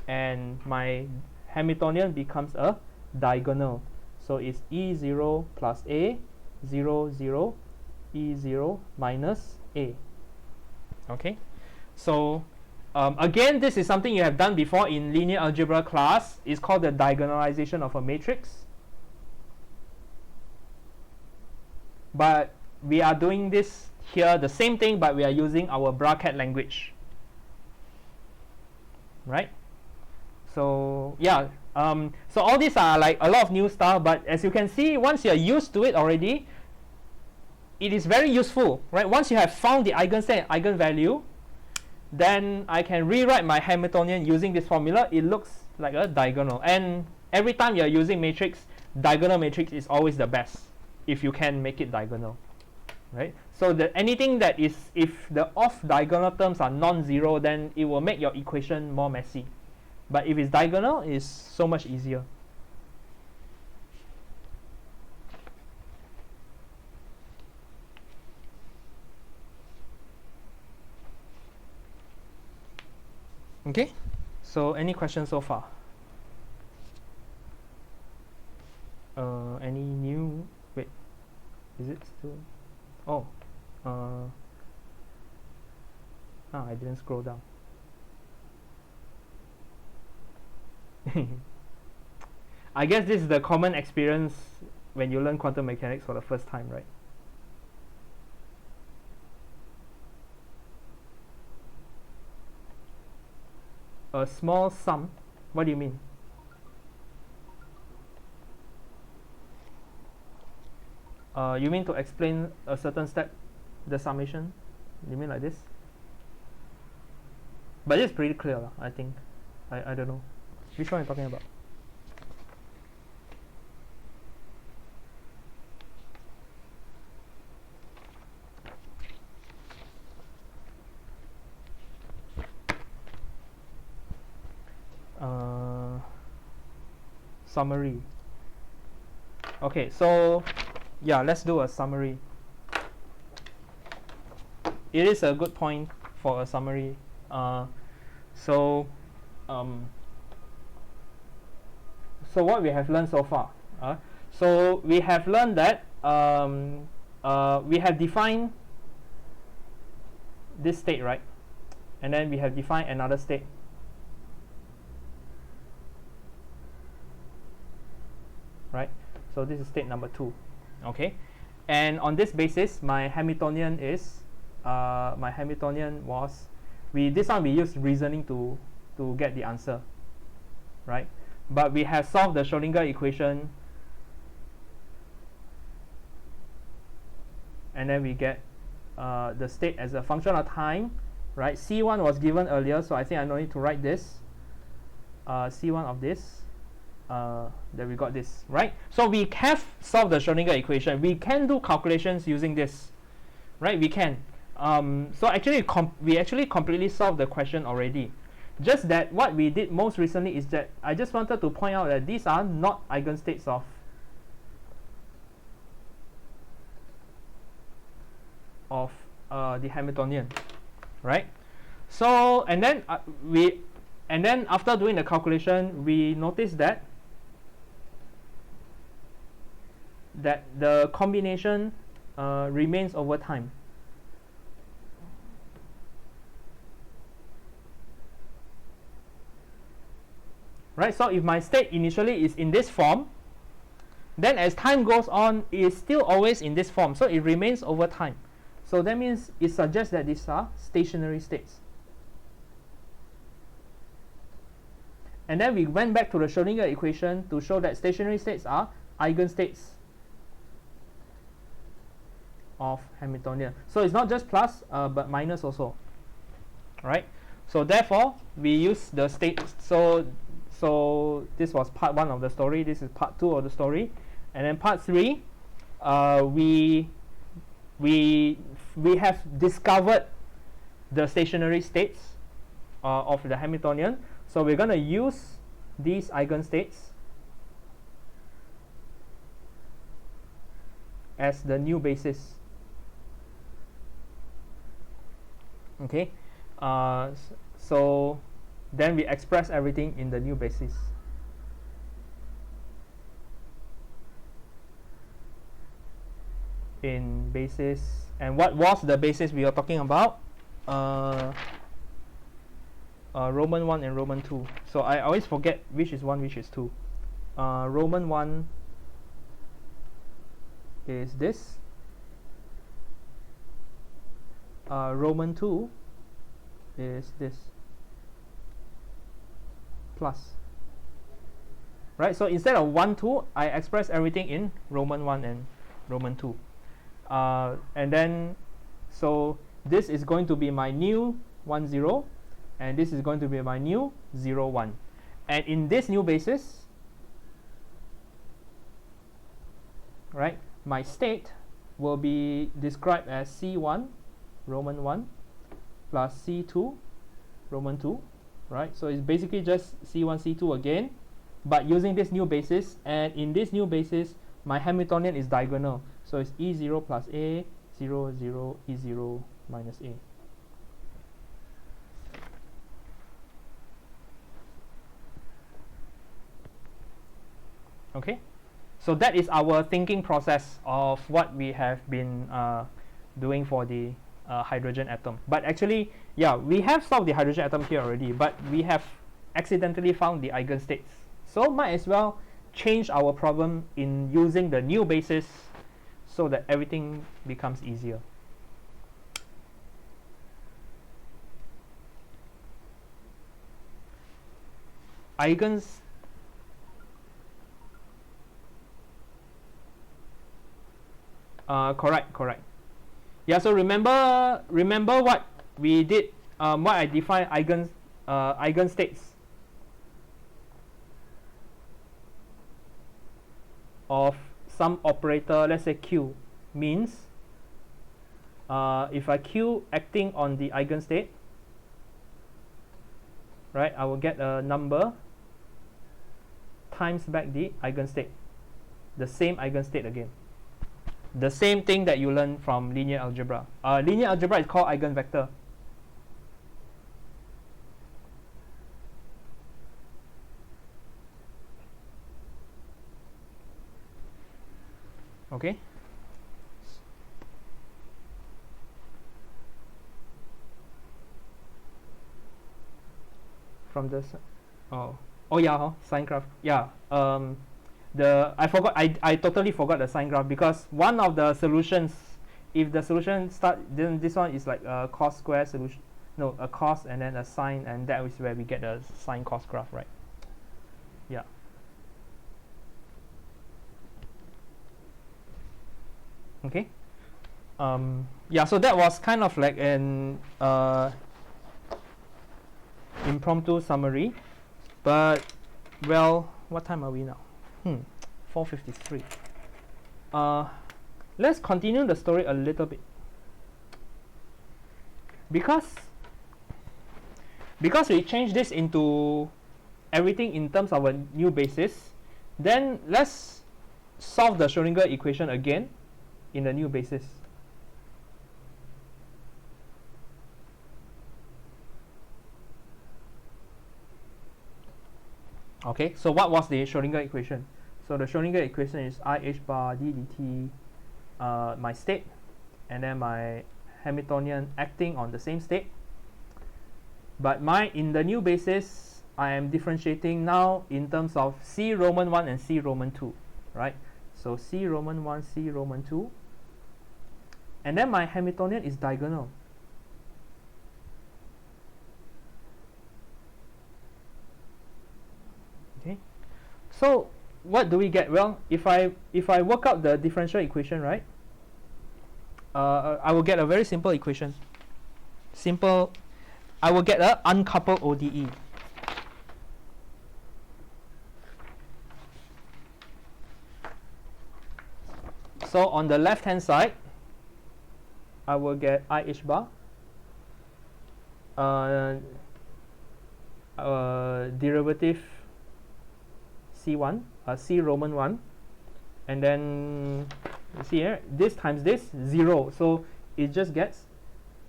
And my Hamiltonian becomes a diagonal. So it's E0 plus A, 0, 0, E0 minus A. Okay, so again, this is something you have done before in linear algebra class. It's called the diagonalization of a matrix. But we are doing this here, the same thing, but we are using our bra-ket language, right? So yeah, so all these are like a lot of new stuff, but as you can see, once you're used to it already, it is very useful, right? Once you have found the eigenstate and eigenvalue, then I can rewrite my Hamiltonian using this formula. It looks like a diagonal, and every time you're using matrix, diagonal matrix is always the best if you can make it diagonal, right? So anything that is, if the off diagonal terms are non-zero, then it will make your equation more messy. But if it's diagonal, it's so much easier. Okay, so any questions so far? Any new, wait, is it still, oh, I didn't scroll down. I guess this is the common experience when you learn quantum mechanics for the first time, right? A small sum, what do you mean? You mean to explain a certain step, the summation? You mean like this? But it's pretty clear, I think. I don't know. Which one are you talking about? Summary. Okay, so yeah, let's do a summary. it is a good point for a summary. So um, so what we have learned so far, so we have learned that we have defined this state, right? And then we have defined another state. Right? So this is state number 2. Okay? And on this basis, my Hamiltonian is, was, this one we use reasoning to get the answer. Right? But we have solved the Schrodinger equation, and then we get the state as a function of time, right? C1 was given earlier, so I think I don't need to write this. C1 of this, that we got this, right? So we have solved the Schrodinger equation. We can do calculations using this, right? We can. So actually, we actually completely solved the question already. Just that what we did most recently is that I just wanted to point out that these are not eigenstates of the Hamiltonian, right? So and then after doing the calculation, we noticed that the combination remains over time. Right? So if my state initially is in this form, then as time goes on, it is still always in this form. So it remains over time. So that means it suggests that these are stationary states. And then we went back to the Schrodinger equation to show that stationary states are eigenstates of Hamiltonian. So it's not just plus, but minus also. Right? So therefore, we use the state. So this was part 1 of the story. This is part 2 of the story. And then part 3, we have discovered the stationary states of the Hamiltonian. So we're going to use these eigenstates as the new basis. Okay, so then we express everything in the new basis. In basis, and what was the basis we are talking about? Roman 1 and Roman 2. So I always forget which is 1, which is 2. Roman 1 is this. Roman 2 is this. Plus. Right? So instead of 1, 2, I express everything in Roman 1 and Roman 2. And then, so this is going to be my new 1, 0. And this is going to be my new 0, 1. And in this new basis, right, my state will be described as C1, Roman 1, plus C2, Roman 2, right? So it's basically just C1, C2 again, but using this new basis. And in this new basis, my Hamiltonian is diagonal. So it's E0 plus A, 0, 0, E0 minus A. Okay, so that is our thinking process of what we have been doing for the hydrogen atom. But actually, yeah, we have solved the hydrogen atom here already, but we have accidentally found the eigenstates. So might as well change our problem in using the new basis so that everything becomes easier. Correct. Yeah, so remember what we did, what I defined eigenstates of some operator, let's say Q, means if I Q acting on the eigenstate, right, I will get a number times back the eigenstate, the same eigenstate again. The same thing that you learn from linear algebra. Linear algebra is called eigenvector. Okay. From this, oh yeah, sine graph. Yeah. I totally forgot the sine graph, because one of the solutions, if the solution then this one is like a cos square solution, no, a cos and then a sine, and that is where we get the sine cos graph, right? Yeah. Okay. Yeah, so that was kind of like an impromptu summary, but well, what time are we now? 4:53. Let's continue the story a little bit, because we changed this into everything in terms of a new basis. Then let's solve the Schrodinger equation again in the new basis. Okay, so what was the Schrodinger equation? So the Schrodinger equation is IH bar d dt, my state, and then my Hamiltonian acting on the same state. But in the new basis, I am differentiating now in terms of C Roman 1 and C Roman 2, right? So C Roman 1, C Roman 2. And then my Hamiltonian is diagonal. Okay. So what do we get? Well, if I work out the differential equation, right? I will get a very simple equation. I will get an uncoupled ODE. So on the left hand side, I will get IH bar, derivative C1, C Roman 1, and then you see here, this times this, 0. So it just gets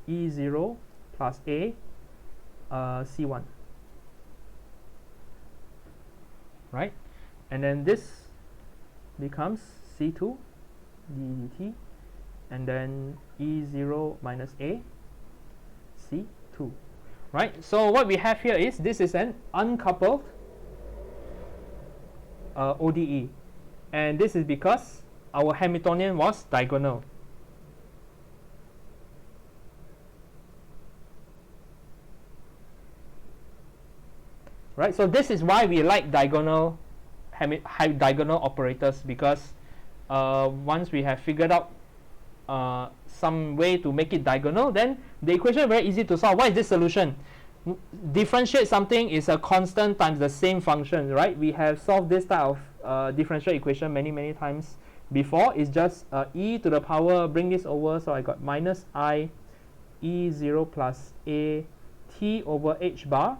E0 plus A C1, right? And then this becomes C2 dt, and then E0 minus A C2, right? So what we have here is, this is an uncoupled ODE, and this is because our Hamiltonian was diagonal. Right, so this is why we like diagonal operators, because once we have figured out some way to make it diagonal, then the equation is very easy to solve. What is this solution? Differentiate something is a constant times the same function, right? We have solved this type of differential equation many times before. It's just e to the power, bring this over, so I got minus I E0 plus A T over H bar.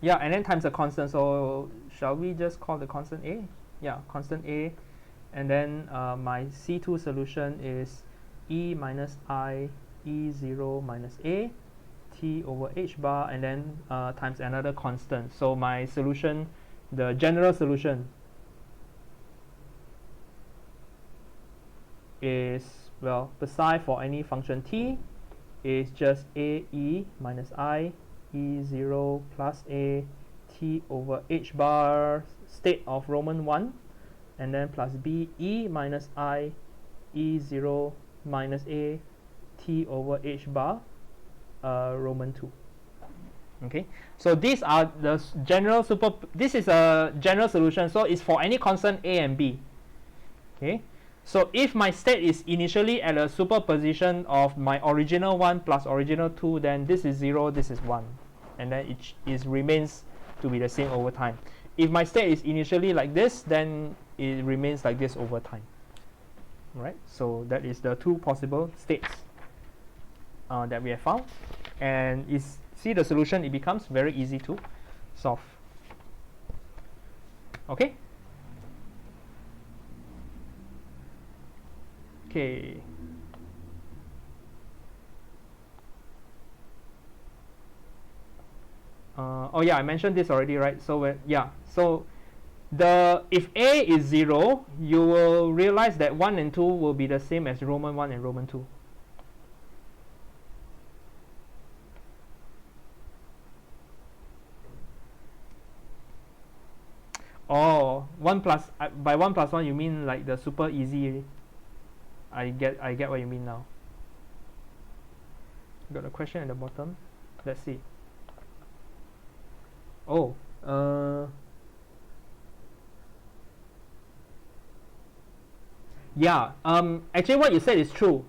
Yeah, and then times a constant. So shall we just call the constant A? Yeah, constant A. And then my C2 solution is E minus I E0 minus A T over H bar, and then times another constant. So my solution, the general solution, is, well, psi for any function t is just A E minus I E0 plus A T over H bar state of Roman 1, and then plus B E minus I E0 minus A T over H bar Roman 2. Okay, so these are the general this is a general solution, so it's for any constant A and B. Okay, so if my state is initially at a superposition of my original 1 plus original 2, then this is 0, this is 1, and then it remains to be the same over time. If my state is initially like this, then it remains like this over time. Right, so that is the two possible states that we have found, and see the solution, it becomes very easy to solve. Okay, Okay. Oh yeah, I mentioned this already, right? So so if A is 0, you will realize that 1 and 2 will be the same as Roman 1 and Roman 2. Oh, 1 plus, by 1 plus 1 you mean like the super easy. I get what you mean now. Got a question at the bottom. Let's see. Oh, yeah, actually what you said is true.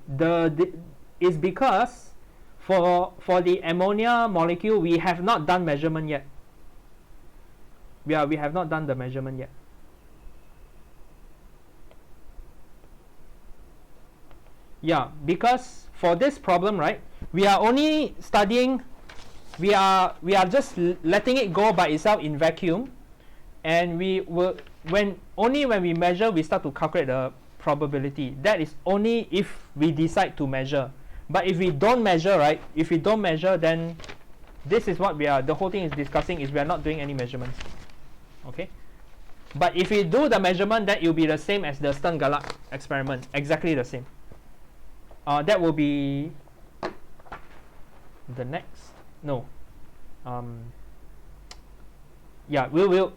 Is because for the ammonia molecule we have not done measurement yet. Yeah, we have not done the measurement yet. Yeah, because for this problem, right, we are only studying, we are just letting it go by itself in vacuum, and we will only when we measure we start to calculate the probability. That is only if we decide to measure. But if we don't measure, right, if we don't measure, then this is what the whole thing is discussing, is we are not doing any measurements. Okay, but if we do the measurement, then it will be the same as the Stern-Gallac experiment, exactly the same. That will be the next. No. Yeah, we'll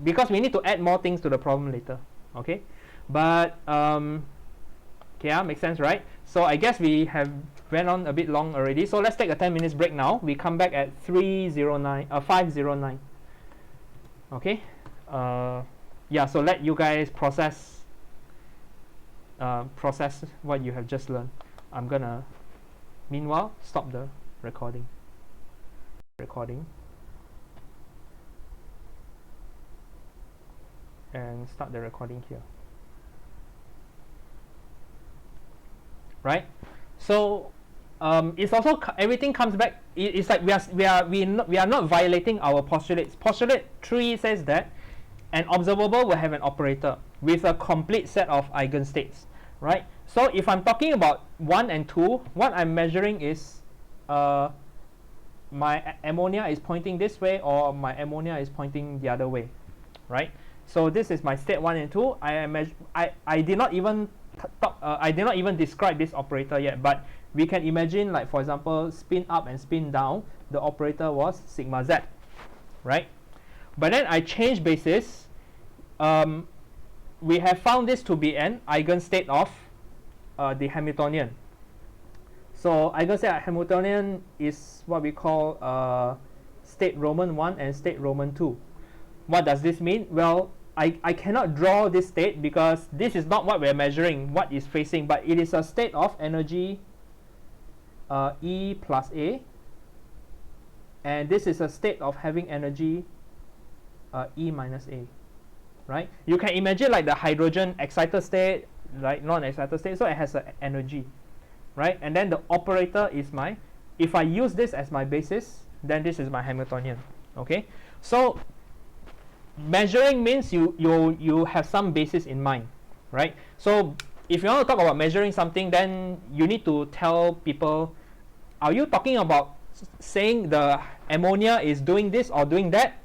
because we need to add more things to the problem later. Okay, but okay, makes sense, right? So I guess we have went on a bit long already. So let's take a 10 minutes break now. We come back at 509. Okay. Yeah. So let you guys process what you have just learned. I'm gonna meanwhile stop the recording. And start the recording here. Right? So it's also everything comes back. It's like we are not violating our postulates. Postulate 3 says that an observable will have an operator with a complete set of eigenstates, right? So if I'm talking about 1 and 2, what I'm measuring is my ammonia is pointing this way, or my ammonia is pointing the other way, right? So this is my state 1 and 2. I did not even describe this operator yet, but we can imagine, like for example, spin up and spin down, the operator was sigma z, right? But then I change basis. We have found this to be an eigenstate of the Hamiltonian. So eigenstate Hamiltonian is what we call state Roman 1 and state Roman 2. What does this mean? Well, I cannot draw this state because this is not what we're measuring, what is facing, but it is a state of energy E plus A, and this is a state of having energy E minus A, right? You can imagine like the hydrogen excited state, like non-excited state, so it has an energy, right? And then the operator is if I use this as my basis, then this is my Hamiltonian. Okay, so measuring means you have some basis in mind, right? So if you want to talk about measuring something, then you need to tell people, are you talking about saying the ammonia is doing this or doing that?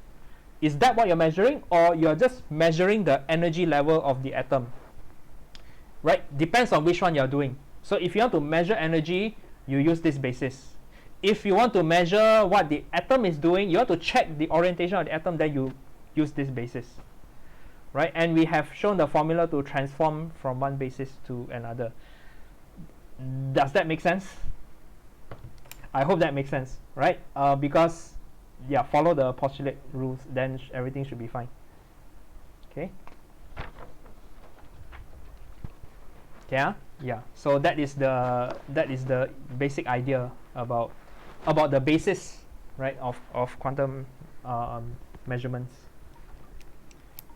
Is that what you're measuring, or you're just measuring the energy level of the atom, right? Depends on which one you're doing. So if you want to measure energy, you use this basis. If you want to measure what the atom is doing, you want to check the orientation of the atom, then you use this basis, right? And we have shown the formula to transform from one basis to another. Does that make sense? I hope that makes sense, right? Because yeah, follow the postulate rules, then everything should be fine. Okay. Yeah. So that is the basic idea about the basis, right, of quantum measurements.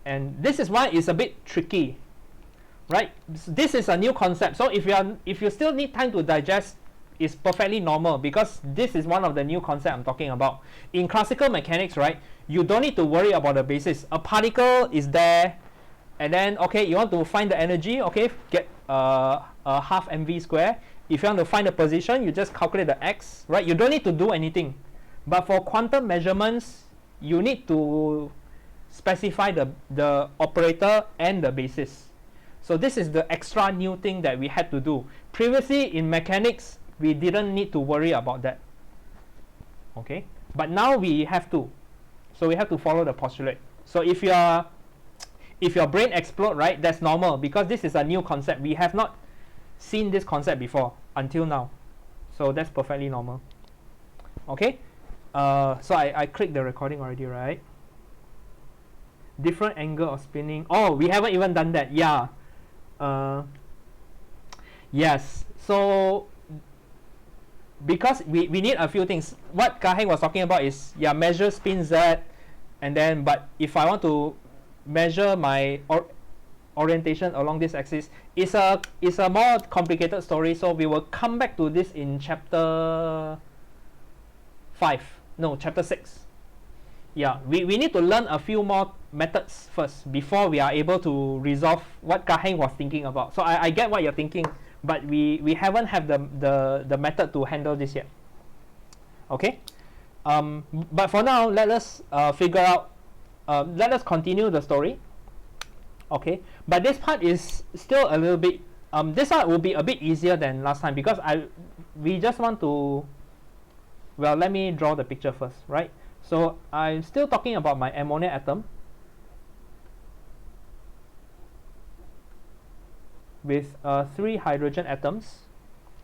And this is why it's a bit tricky, right? This is a new concept, so if you still need time to digest, it's perfectly normal, because this is one of the new concepts I'm talking about. In classical mechanics, right, you don't need to worry about the basis. A particle is there, And then, okay, you want to find the energy, okay, get a half mv square. If you want to find the position, you just calculate the x, right? You don't need to do anything. But for quantum measurements, you need to specify the operator and the basis. So this is the extra new thing that we had to do. Previously in mechanics, we didn't need to worry about that. Okay, but now we have to. So we have to follow the postulate. So if your brain explode, right, that's normal because this is a new concept. We have not seen this concept before until now. So that's perfectly normal. Okay, so I clicked the recording already, right? Different angle of spinning. Oh, we haven't even done that. Yeah. Yes. So because we need a few things. What Kaheng was talking about is, yeah, measure spin z, and then, but if I want to measure my orientation along this axis, it's a more complicated story. So we will come back to this in chapter 6. Yeah, we need to learn a few more methods first before we are able to resolve what Kaheng was thinking about. So I get what you're thinking, but we haven't have the method to handle this yet. Okay, but for now, let us figure out. Let us continue the story. Okay, but this part is still a little bit. This part will be a bit easier than last time because we just want to. Well, let me draw the picture first, right? So I'm still talking about my ammonia atom with 3 hydrogen atoms,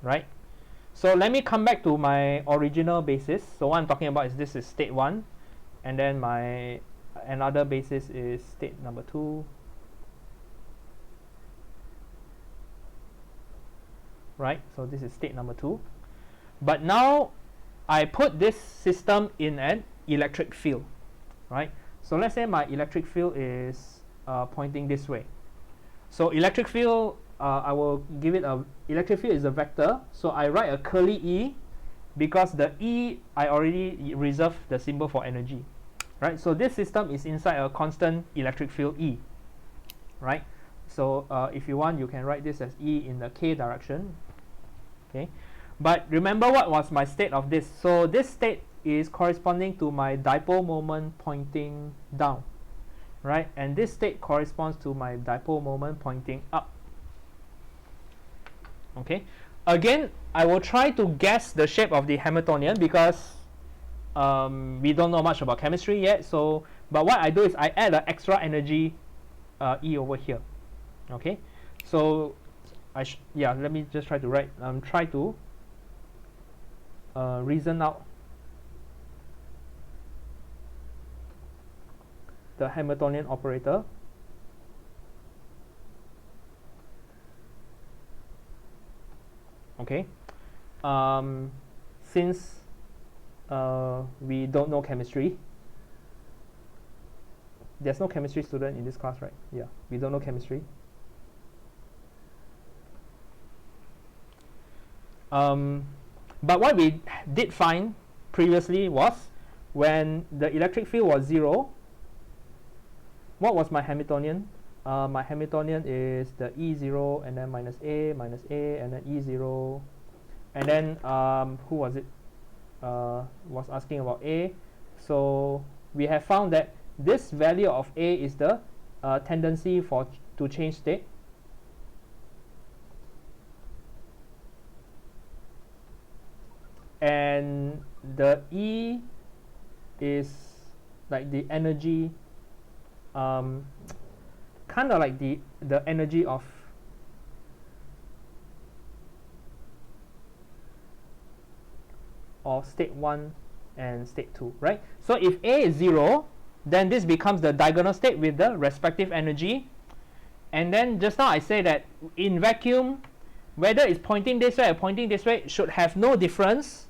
right? So let me come back to my original basis. So what I'm talking about is this is state 1, and then my another basis is state number 2. Right, so this is state number 2. But now I put this system in an electric field, right? So let's say my electric field is pointing this way. So electric field, I will give it a, electric field is a vector. So I write a curly E because the E, I already reserved the symbol for energy, right? So this system is inside a constant electric field E, right? So if you want, you can write this as E in the K direction, okay? But remember what was my state of this. So this state is corresponding to my dipole moment pointing down, right? And this state corresponds to my dipole moment pointing up. Okay, again, I will try to guess the shape of the Hamiltonian because we don't know much about chemistry yet. So, but what I do is I add an extra energy E over here. Okay, so yeah, let me just try to write. Try to reason out the Hamiltonian operator. Okay, since we don't know chemistry, there's no chemistry student in this class, right? Yeah, we don't know chemistry. But what we did find previously was when the electric field was 0, what was my Hamiltonian? My Hamiltonian is the E0 and then minus A and then E0, and then who was it? Was asking about A. So we have found that this value of A is the tendency to change state. And the E is like the energy, kind of like the energy of state 1 and state 2, right? So if A is 0, then this becomes the diagonal state with the respective energy. And then just now I say that in vacuum, whether it's pointing this way or pointing this way should have no difference.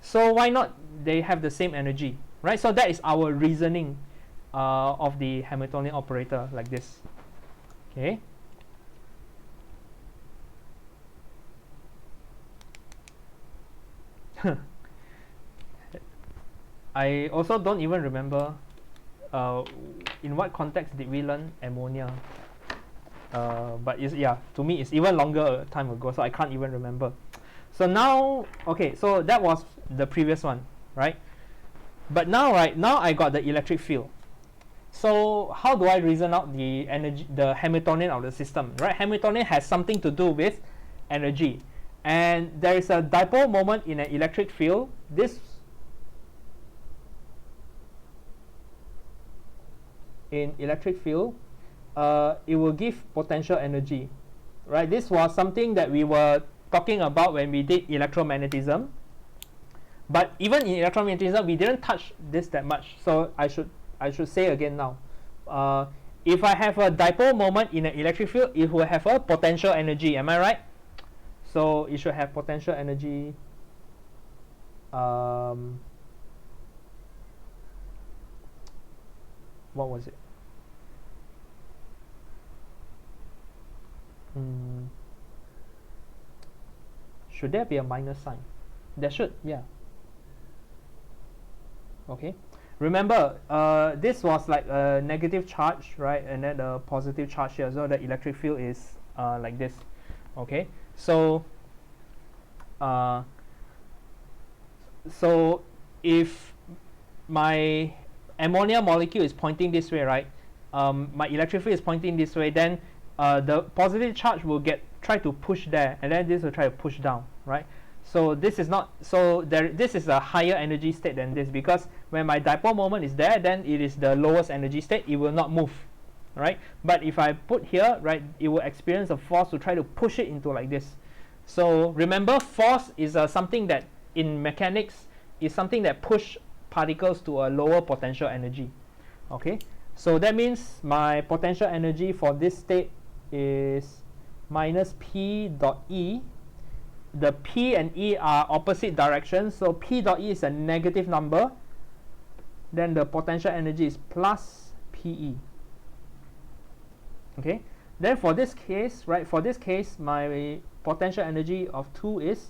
So why not they have the same energy, right? So that is our reasoning of the Hamiltonian operator like this. Okay. I also don't even remember in what context did we learn ammonia. but it's, yeah, to me it's even longer time ago, so I can't even remember. So now, okay, so that was the previous one, right? But now, right, now I got the electric field. So how do I reason out the energy, the Hamiltonian of the system, right? Hamiltonian has something to do with energy, and there is a dipole moment in an electric field. This in electric field, it will give potential energy, right? This was something that we were talking about when we did electromagnetism. But even in electromagnetism, we didn't touch this that much. So I should say again now. If I have a dipole moment in an electric field, it will have a potential energy. Am I right? So it should have potential energy. What was it? Should there be a minus sign? There should, yeah. Okay, remember this was like a negative charge, right, and then a positive charge here, so the electric field is like this. Okay, so so if my ammonia molecule is pointing this way, right, my electric field is pointing this way, then the positive charge will try to push there, and then this will try to push down, right? So this is not, so this is a higher energy state than this, because when my dipole moment is there, then it is the lowest energy state, it will not move, right? But if I put here, right, it will experience a force to try to push it into like this. So remember, force is something that in mechanics is something that push particles to a lower potential energy. Okay, so that means my potential energy for this state is minus P dot E. The P and E are opposite directions, so P dot E is a negative number, then the potential energy is plus PE. Okay, then for this case, right, for this case, my potential energy of 2 is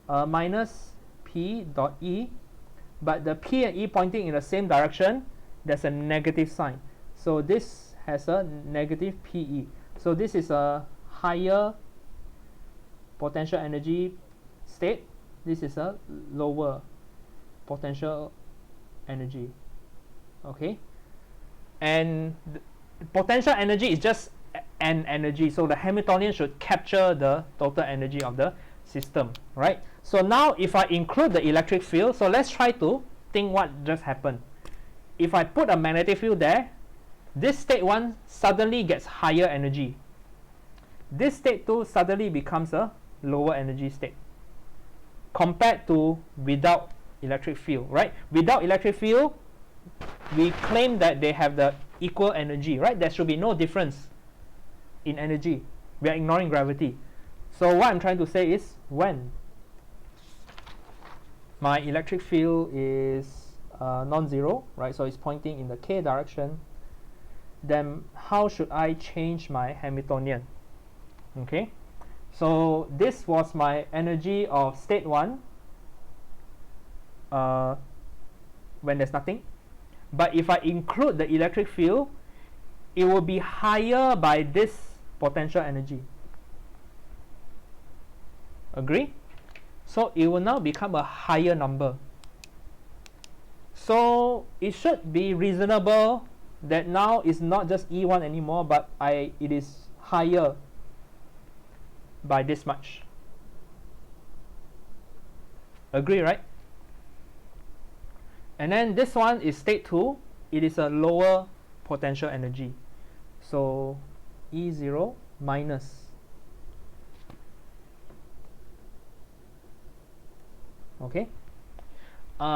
minus P dot E, but the P and E pointing in the same direction, there's a negative sign. So this has a negative PE. So this is a higher potential energy state. This is a lower potential energy. Okay, and potential energy is just an energy, so the Hamiltonian should capture the total energy of the system, right? So now if I include the electric field, so let's try to think what just happened. If I put a magnetic field there, this state 1 suddenly gets higher energy. This state 2 suddenly becomes a lower energy state compared to without electric field, right? Without electric field, we claim that they have the equal energy, right? There should be no difference in energy. We are ignoring gravity. So what I'm trying to say is, when my electric field is non-zero, right, so it's pointing in the k direction, then how should I change my Hamiltonian? Okay, so this was my energy of state 1 when there's nothing. But if I include the electric field, it will be higher by this potential energy. Agree? So it will now become a higher number. So it should be reasonable that now it's not just E1 anymore, but it is higher by this much. Agree, right? And then this one is state 2. It is a lower potential energy. So E0 minus. Okay.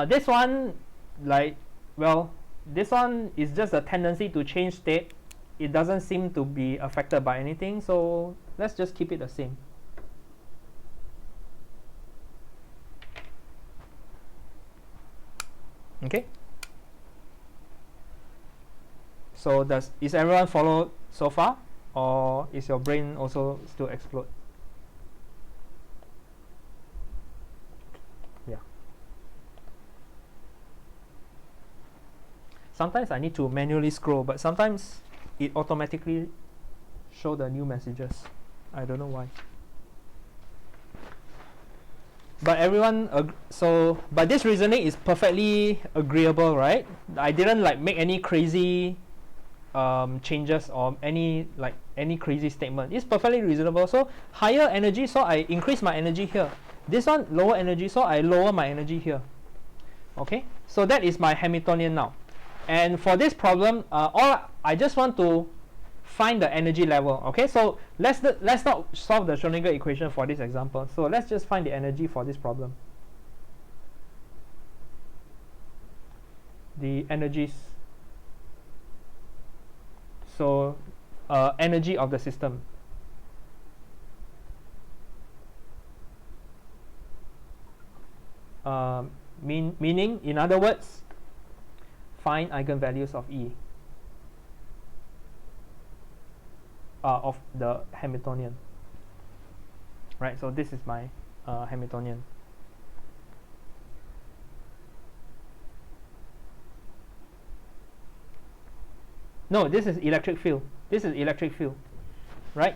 This one, like, well, this one is just a tendency to change state. It doesn't seem to be affected by anything, so let's just keep it the same. Okay. So is everyone follow so far, or is your brain also still explode? Yeah. Sometimes I need to manually scroll, but sometimes it automatically show the new messages. I don't know why. But everyone, but this reasoning is perfectly agreeable, right? I didn't like make any crazy changes or any crazy statement. It's perfectly reasonable. So higher energy, so I increase my energy here. This one lower energy, so I lower my energy here. Okay, so that is my Hamiltonian now. And for this problem, I just want to find the energy level. Okay, so let's not solve the Schrodinger equation for this example. So let's just find the energy for this problem. The energies. So energy of the system. Meaning, in other words, find eigenvalues of E. Of the Hamiltonian. Right, so this is my Hamiltonian. No, this is electric field. This is electric field. Right?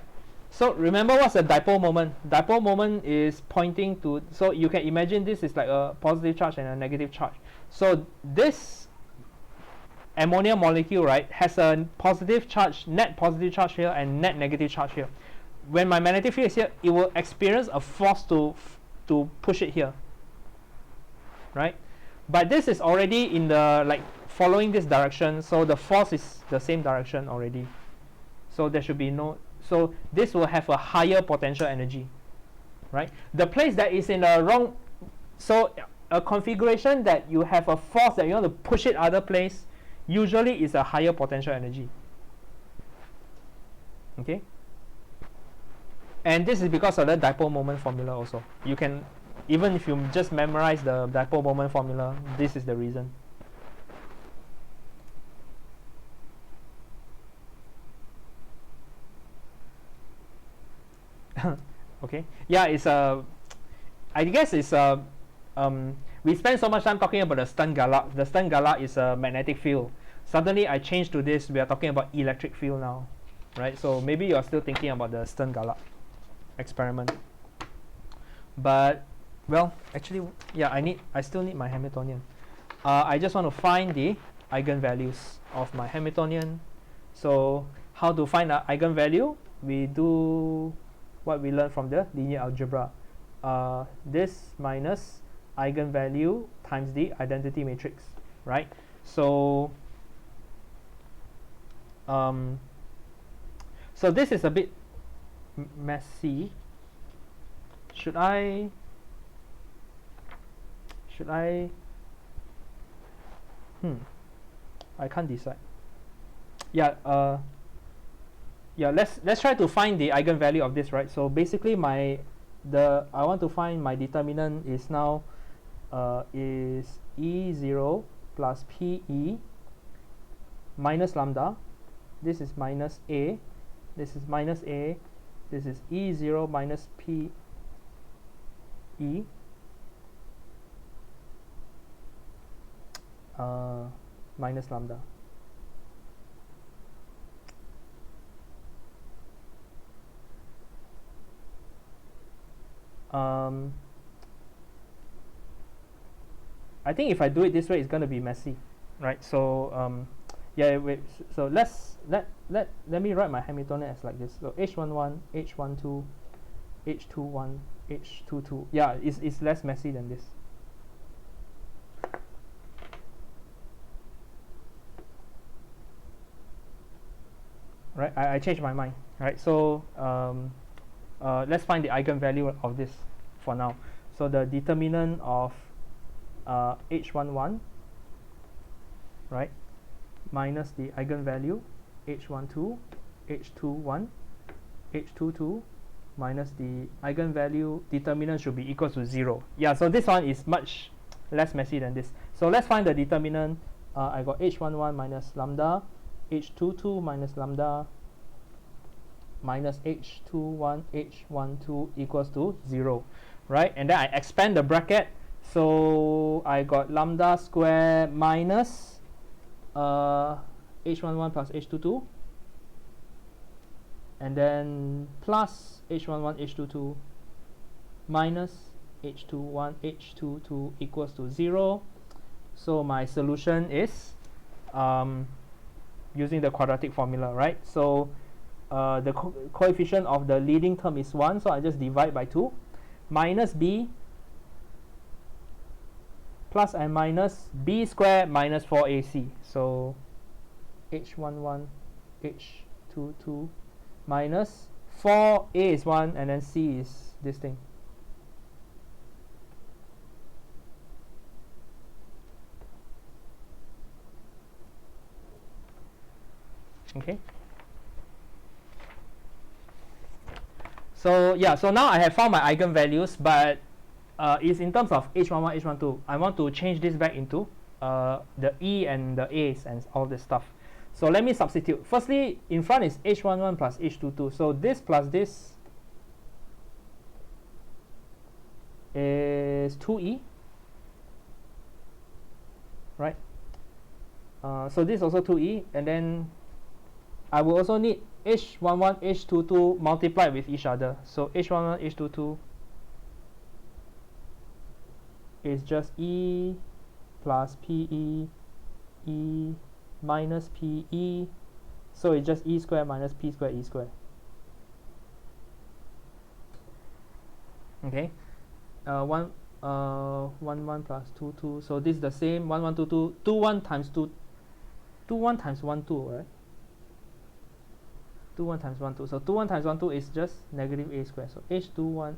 So remember what's a dipole moment? Dipole moment is pointing to, so you can imagine this is like a positive charge and a negative charge. So this ammonia molecule, right, has a positive charge, net positive charge here and net negative charge here. When my magnetic field is here, it will experience a force to push it here. Right? But this is already in the following this direction, so the force is the same direction already. So there should be no, so this will have a higher potential energy, right? The place that is in the wrong, so a configuration that you have a force that you want to push it other place, usually is a higher potential energy. Okay? And this is because of the dipole moment formula also. You can, even if you just memorize the dipole moment formula, this is the reason. Okay, yeah, it's I guess it's we spend so much time talking about the Stern-Gallard. The Stern-Gallard is a magnetic field. Suddenly I changed to this, we are talking about electric field now, right? So maybe you're still thinking about the Stern-Gallard experiment. But, well, actually, yeah, I still need my Hamiltonian. I just want to find the eigenvalues of my Hamiltonian. So how to find an eigenvalue? We do what we learned from the linear algebra. This minus eigenvalue times the identity matrix, right? So so this is a bit messy. Should I I can't decide. Yeah, yeah, let's try to find the eigenvalue of this, right? So basically I want to find my determinant is now is E0 plus PE minus lambda. This is minus A. This is minus A. This is E0 minus PE minus lambda. I think if I do it this way, it's going to be messy, right? So yeah, wait. So let me write my Hamiltonian as like this. So H11, H12, H21, H22. Yeah, it's less messy than this. Right, I changed my mind. Right, so let's find the eigenvalue of this for now. So the determinant of H11, right, minus the eigenvalue H12, H21, H22 minus the eigenvalue determinant should be equal to 0. Yeah, so this one is much less messy than this. So let's find the determinant. I got H11 minus lambda, H22 minus lambda minus H21, H12 equals to 0, right? And then I expand the bracket. So I got lambda square minus H11 plus H22 and then plus H11 H22 minus H21 H22 equals to 0. So my solution is using the quadratic formula, right? So the coefficient of the leading term is 1, so I just divide by 2, minus b plus and minus b squared minus 4ac. So H11 H22 minus 4a is 1 and then c is this thing. Okay. So yeah, so now I have found my eigenvalues, but it's in terms of H11, H12. I want to change this back into the E and the A's and all this stuff. So let me substitute. Firstly, in front is H11 plus H22. So this plus this is 2E, right? So this is also 2E, and then I will also need H11, H22 multiplied with each other. So H11, H22 is just E plus PE, E minus PE. So it's just E squared minus P squared E squared. Okay. 1 1 plus 2 2. So this is the same. 1 1 2 2. 2 1 times 2. 2 1 times 1 2, right? 2 1 times 1 2. So 2 1 times 1 2 is just negative a squared. So H21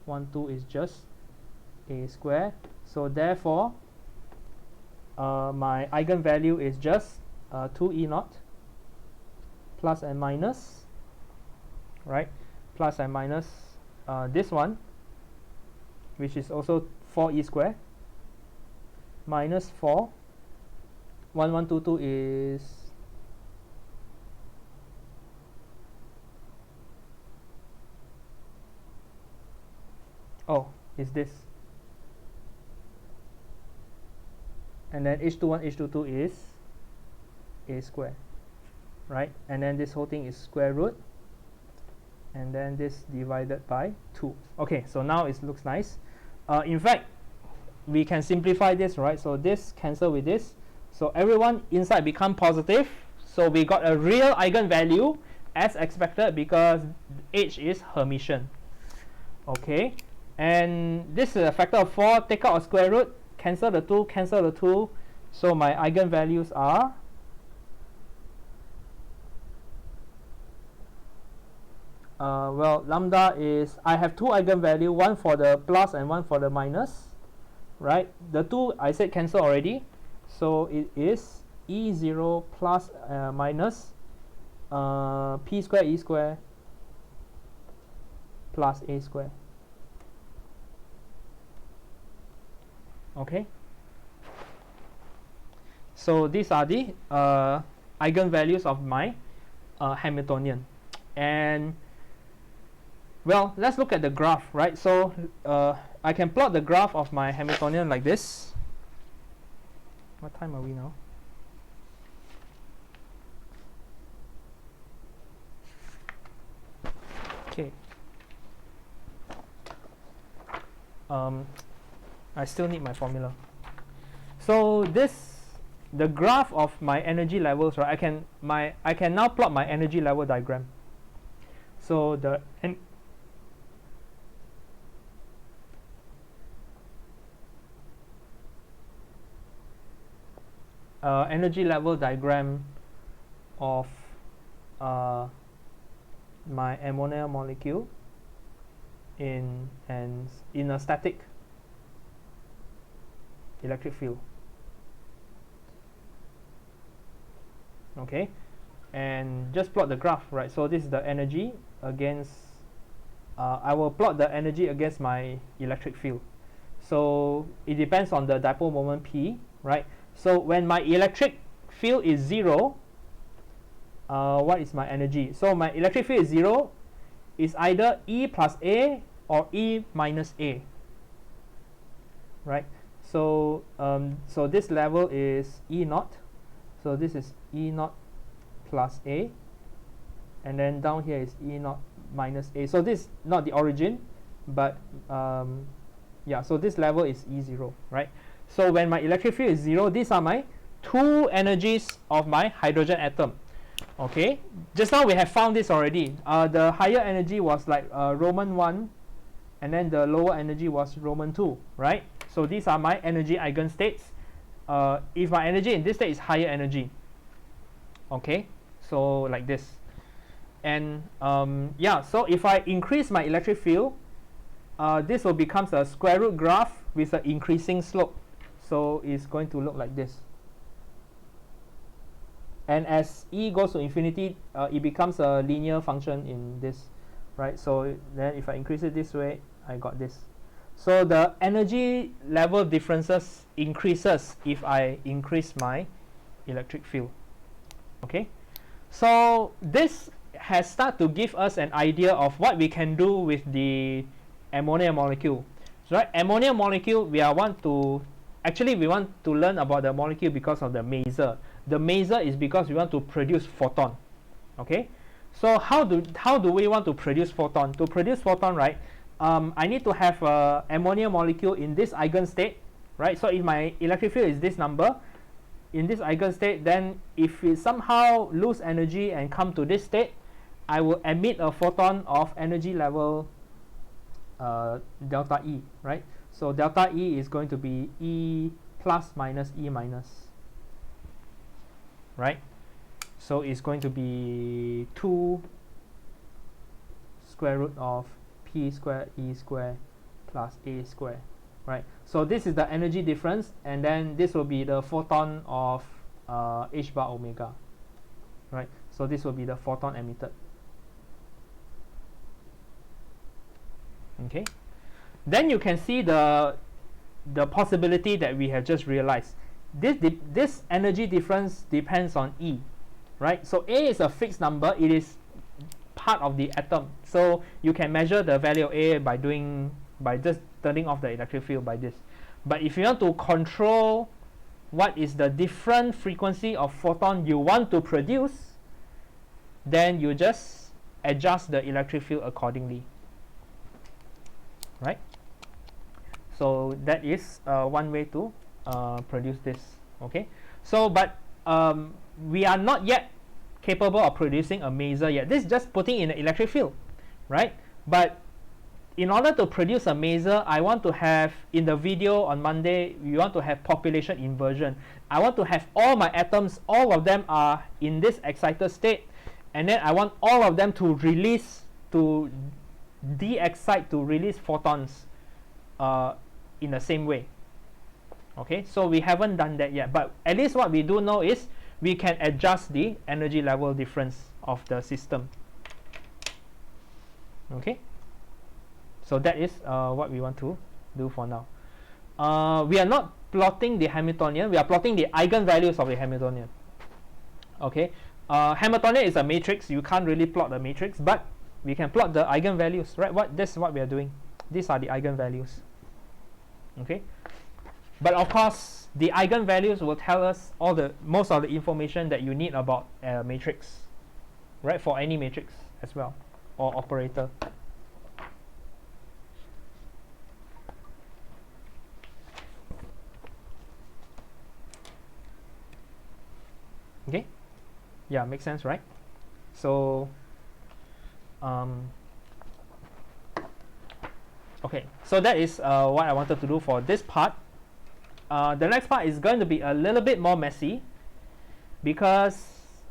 H12 is just a squared. So therefore my eigenvalue is just 2e naught plus and minus, right? Plus and minus this one, which is also 4e squared, minus 4. 1122 is is this, and then H21 H22 is a square, right? And then this whole thing is square root, and then this divided by 2. Okay, so now it looks nice. In fact, we can simplify this, right? So this cancel with this, so everyone inside become positive. So we got a real eigenvalue as expected because H is Hermitian. Okay, and this is a factor of 4. Take out a square root, cancel the 2, cancel the 2. So my eigenvalues are well, lambda is, I have two eigenvalues, one for the plus and one for the minus, right? The 2 I said cancel already, so it is E0 plus minus P square E square plus A square. Okay, so these are the eigenvalues of my Hamiltonian. And well, let's look at the graph, right? So I can plot the graph of my Hamiltonian like this. What time are we now? Okay. I still need my formula. So the graph of my energy levels, right? I can now plot my energy level diagram. So the energy level diagram of my ammonia molecule in a static electric field. Okay, and just plot the graph, right? So this is the energy against I will plot the energy against my electric field. So it depends on the dipole moment P, right? So when my electric field is 0, what is my energy? So my electric field is 0, is either E plus A or E minus A, right? So so this level is E naught. So this is E naught plus A. and then down here is E naught minus A. So this is not the origin, but yeah, so this level is E0, right? So when my electric field is 0, these are my two energies of my hydrogen atom. Okay, just now we have found this already. The higher energy was like Roman 1, and then the lower energy was Roman 2, right? So these are my energy eigenstates. If my energy in this state is higher energy, okay, so like this. And yeah, so if I increase my electric field, this will become a square root graph with an increasing slope. So it's going to look like this. And as E goes to infinity, it becomes a linear function in this, right? So then if I increase it this way, I got this. So the energy level differences increases if I increase my electric field. Okay, so this has started to give us an idea of what we can do with the ammonia molecule. So right, ammonia molecule, we want to learn about the molecule because of the maser. The maser is because we want to produce photon. Okay, so how do we want to produce photon? To produce photon, right, I need to have a ammonia molecule in this eigenstate, right? So if my electric field is this number in this eigenstate, then if it somehow lose energy and come to this state, I will emit a photon of energy level delta E, right? So delta E is going to be E plus minus E minus, right? So it's going to be 2 square root of P square E square plus A square, right? So this is the energy difference, and then this will be the photon of H bar omega, right? So this will be the photon emitted. Okay, then you can see the possibility that we have just realized. This energy difference depends on E, right? So A is a fixed number. It is part of the atom. So you can measure the value of A by just turning off the electric field by this. But if you want to control what is the different frequency of photon you want to produce, then you just adjust the electric field accordingly, right? So that is one way to produce this. Okay, so but we are not yet capable of producing a maser yet. This is just putting in an electric field, right? But in order to produce a maser, I want to have, in the video on Monday, we want to have population inversion. I want to have all my atoms, all of them are in this excited state, and then I want all of them to release, to de-excite, to release photons in the same way. Okay, so we haven't done that yet, but at least what we do know is we can adjust the energy level difference of the system. Okay, so that is what we want to do for now. We are not plotting the Hamiltonian, we are plotting the eigenvalues of the Hamiltonian. Okay, Hamiltonian is a matrix. You can't really plot the matrix, but we can plot the eigenvalues, right? That's what we are doing. These are the eigenvalues. Okay, but of course the eigenvalues will tell us most of the information that you need about a matrix, right? For any matrix as well, or operator. Okay, yeah, makes sense, right? So okay, so that is what I wanted to do for this part. The next part is going to be a little bit more messy, because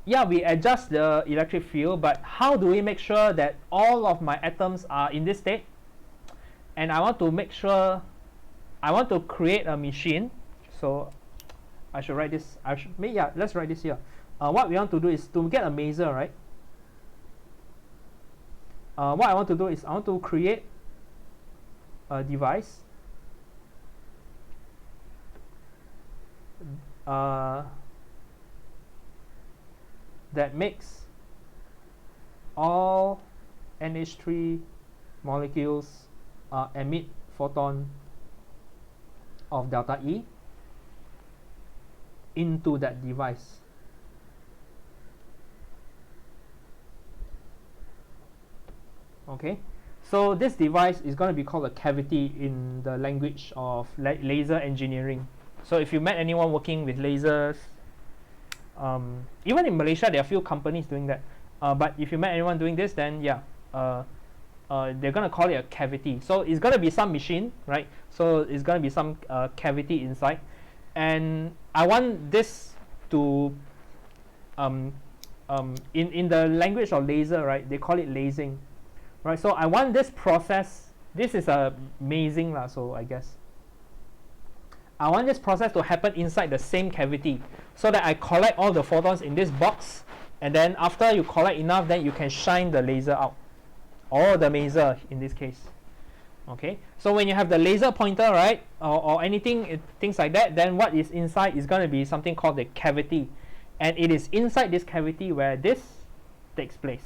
yeah, we adjust the electric field, but how do we make sure that all of my atoms are in this state? And I want to make sure, I want to create a machine. So I should write this. Let's write this here. What we want to do is to get a maser, right? What I want to do is I want to create a device that makes all NH3 molecules emit photon of delta E into that device. Okay, so this device is going to be called a cavity in the language of laser engineering. So if you met anyone working with lasers, even in Malaysia there are a few companies doing that, but if you met anyone doing this, then yeah, they're going to call it a cavity. So it's going to be some machine, right? So it's going to be some cavity inside, and I want this to in the language of laser, right, they call it lasing, right? So I want this process, this is a mazing lah, so I guess I want this process to happen inside the same cavity, so that I collect all the photons in this box, and then after you collect enough, then you can shine the laser out, or the maser in this case. Okay, so when you have the laser pointer, right, or anything, things like that, then what is inside is going to be something called the cavity, and it is inside this cavity where this takes place.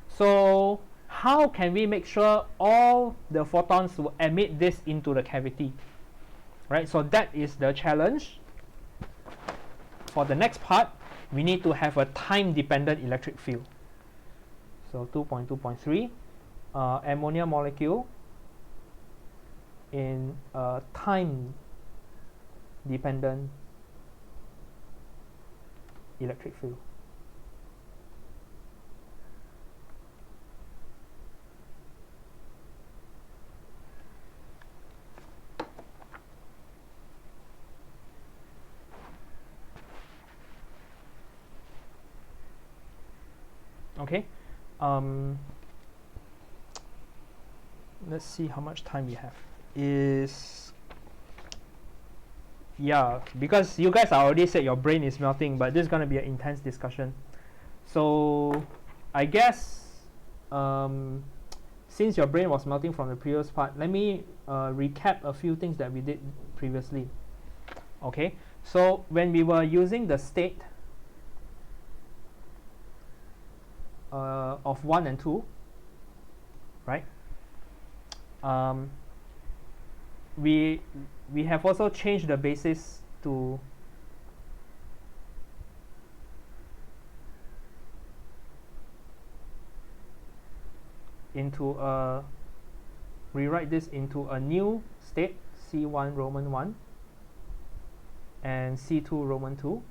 So how can we make sure all the photons will emit this into the cavity, right? So that is the challenge. For the next part, we need to have a time-dependent electric field. So 2.2.3, ammonia molecule in a time-dependent electric field. Okay, let's see how much time we have. Yeah, because you guys already said your brain is melting, but this is going to be an intense discussion. So I guess since your brain was melting from the previous part, let me recap a few things that we did previously. Okay, so when we were using the state of 1 and 2, right, we have also changed the basis to rewrite this into a new state, C1 Roman 1 and C2 Roman 2.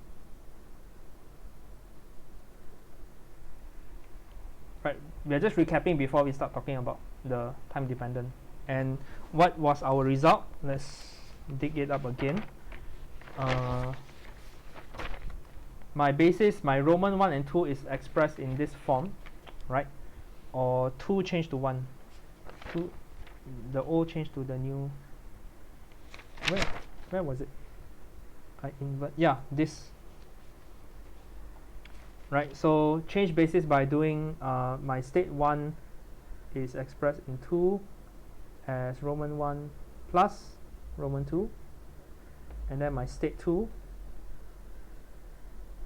Right, we are just recapping before we start talking about the time dependent. And what was our result? Let's dig it up again. My basis, my Roman 1 and 2 is expressed in this form, right? Or 2 changed to 1. 2, the old changed to the new. Where was it? I invert. Yeah, this. Right, so change basis by doing my state 1 is expressed in 2 as Roman 1 plus Roman 2, and then my state 2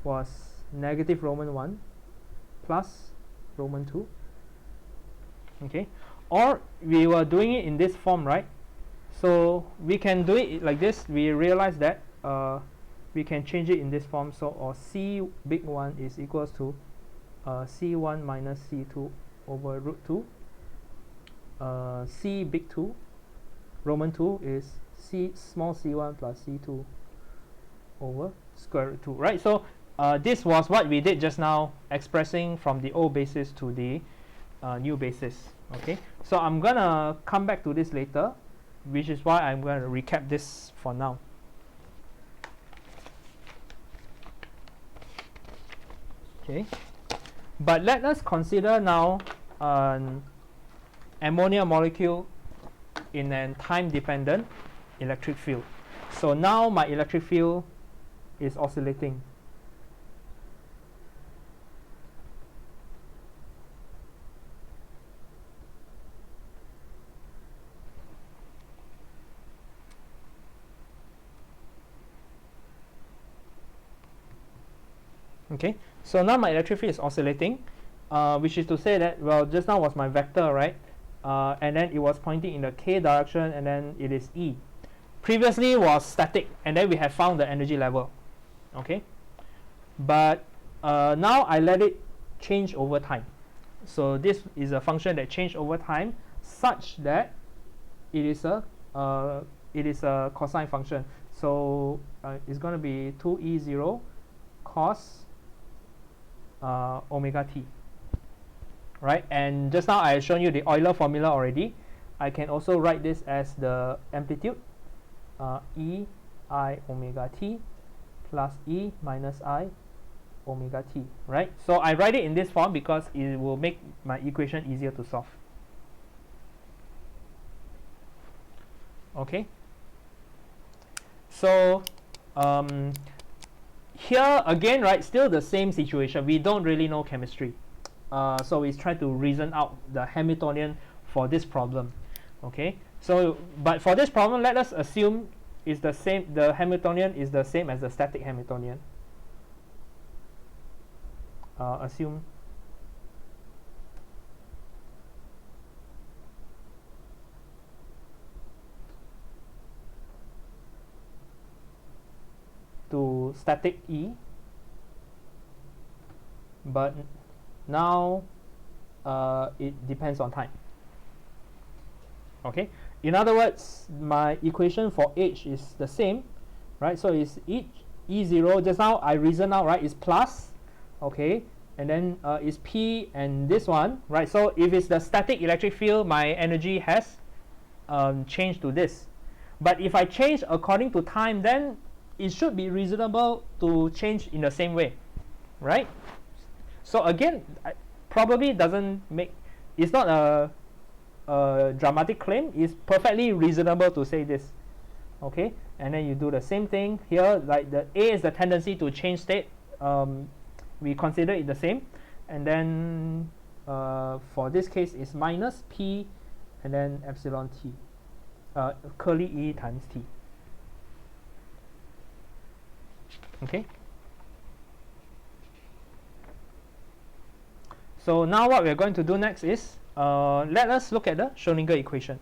was negative Roman 1 plus Roman 2. Okay, or we were doing it in this form, right? So we can do it like this. We realize that we can change it in this form. So or C big 1 is equals to C1 minus C2 over root 2. C big 2 Roman 2 is C small c1 plus c2 over square root 2, right? So this was what we did just now, expressing from the old basis to the new basis. Okay, so I'm gonna come back to this later, which is why I'm going to recap this for now. Okay, but let us consider now an ammonia molecule in a time-dependent electric field. So now my electric field is oscillating. Okay, so now my electric field is oscillating, which is to say that, well, just now was my vector, right? And then it was pointing in the k direction, and then it is E. Previously was static, and then we have found the energy level. Okay, but now I let it change over time. So this is a function that changed over time such that it is a cosine function. So it's going to be 2e0 cos omega t, right? And just now I have shown you the Euler formula already. I can also write this as the amplitude e I omega t plus e minus I omega t, right? So I write it in this form because it will make my equation easier to solve. Okay, so here again, right, still the same situation. We don't really know chemistry, so we try to reason out the Hamiltonian for this problem. Okay, so but for this problem, let us assume is the same. The Hamiltonian is the same as the static Hamiltonian. Assume to static E, but now it depends on time. Okay, in other words, my equation for H is the same, right? So it's E0, just now I reason out, right, is plus, okay, and then is P and this one, right? So if it's the static electric field, my energy has changed to this. But if I change according to time, then it should be reasonable to change in the same way, right? So again, probably doesn't make, it's not a dramatic claim. It's perfectly reasonable to say this. Okay, and then you do the same thing here, like the A is the tendency to change state. We consider it the same, and then for this case is minus P and then epsilon T, curly E times T. Okay, so now what we're going to do next is let us look at the Schrödinger equation.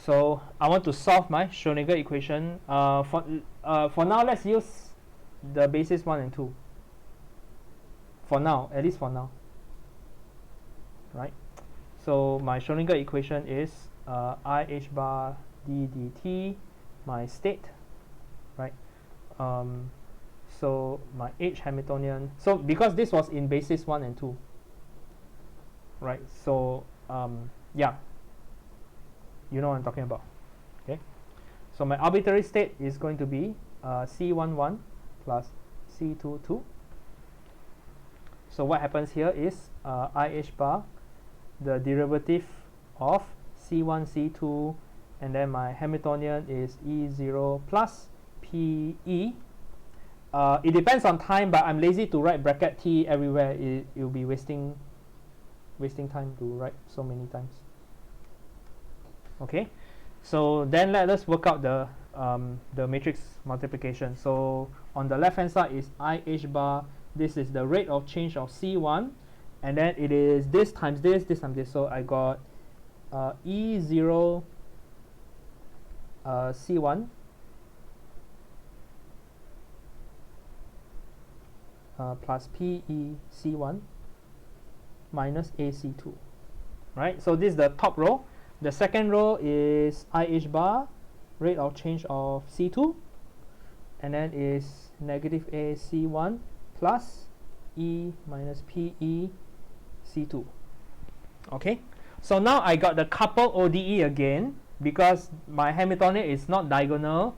So I want to solve my Schrödinger equation. For now, let's use the basis 1 and 2. For now, at least for now. Right? So my Schrödinger equation is IH bar d dt, my state. Right? So my H Hamiltonian. So because this was in basis 1 and 2. Right? So yeah. You know what I'm talking about. Okay, so my arbitrary state is going to be C11 plus C22. So what happens here is IH bar, the derivative of C1, C2, and then my Hamiltonian is E0 plus PE. It depends on time, but I'm lazy to write bracket T everywhere. It will be wasting time to write so many times. Okay, so then let us work out the matrix multiplication. So on the left hand side is IH bar. This is the rate of change of C1, and then it is this times this, this times this. So I got E0 C1 plus PE C1 minus AC2. Right. So this is the top row. The second row is IH bar, rate of change of C2, and then is negative A C1 plus E minus PE C2. Okay, so now I got the coupled ODE again because my Hamiltonian is not diagonal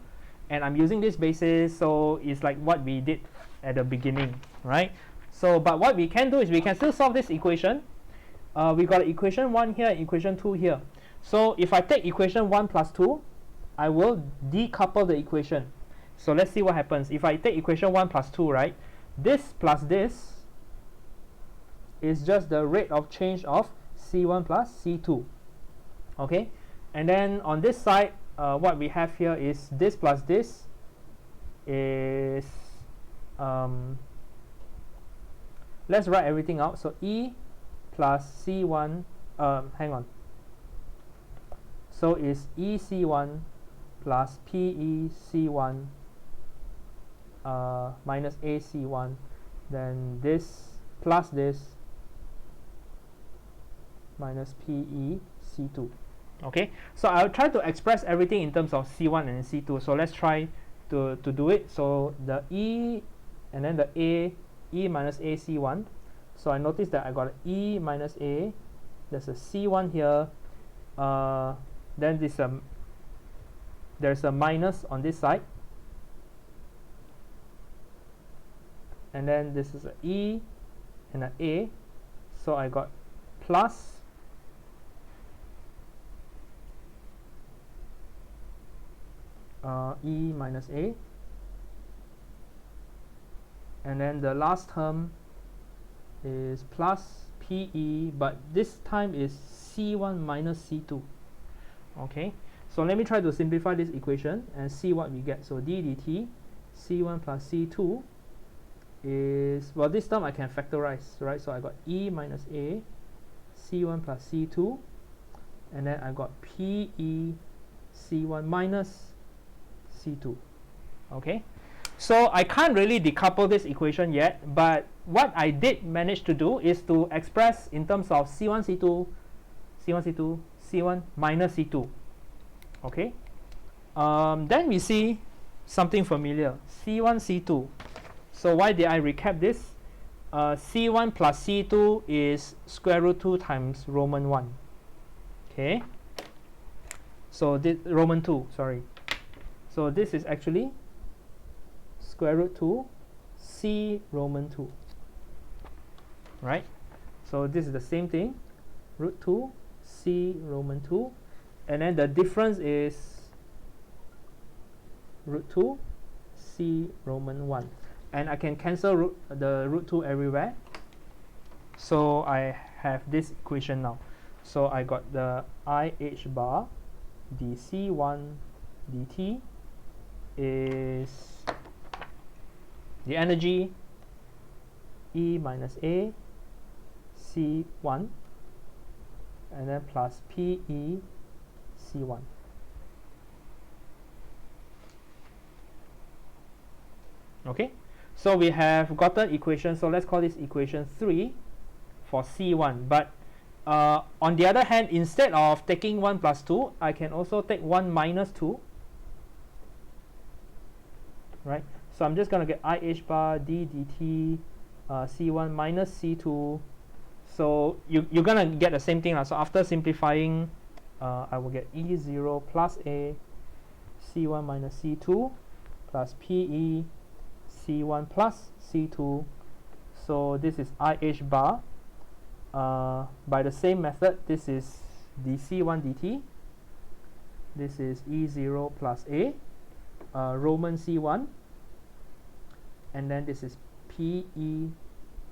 and I'm using this basis, so it's like what we did at the beginning, right? So but what we can do is we can still solve this equation. We got equation 1 here and equation 2 here. So if I take equation 1 plus 2, I will decouple the equation. So let's see what happens. If I take equation 1 plus 2, right, this plus this is just the rate of change of C1 plus C2. Okay, and then on this side, what we have here is this plus this is let's write everything out. So E plus C1, hang on. So it's EC1 plus PEC1 minus AC1, then this plus this minus PEC2. Okay, so I'll try to express everything in terms of C1 and C2. So let's try to do it. So the E and then the A, E minus AC1. So I notice that I got E minus A, there's a C1 here, then there's a minus on this side, and then this is a E and an A, so I got plus E minus A, and then the last term is plus PE, but this time is C1 minus C2. Okay, so let me try to simplify this equation and see what we get. So d dt C1 plus C2 is, well, this term I can factorize, right? So I got E minus A, C1 plus C2, and then I got PE C1 minus C2. Okay, so I can't really decouple this equation yet, but what I did manage to do is to express in terms of C1 C2, C1 C2, C1 minus C2. Okay, then we see something familiar, C1 C2. So why did I recap this? C1 plus C2 is square root 2 times Roman 1. Okay, so this Roman 2, sorry. So this is actually square root 2 C Roman 2, right? So this is the same thing, root 2 C Roman 2, and then the difference is root 2 C Roman 1, and I can cancel the root 2 everywhere, so I have this equation now. So I got the IH bar dC1 dt is the energy E minus A C1 and then plus PE C1. Okay, so we have gotten equation, so let's call this equation 3 for C1, but on the other hand, instead of taking 1 plus 2, I can also take 1 minus 2, right? So I'm just going to get IH bar d dt C1 minus C2. So you're going to get the same thing. So after simplifying, I will get E0 plus A C1 minus C2 plus PE C1 plus C2. So this is IH bar. By the same method, this is dC1 dt. This is E0 plus A, Roman C1. And then this is PE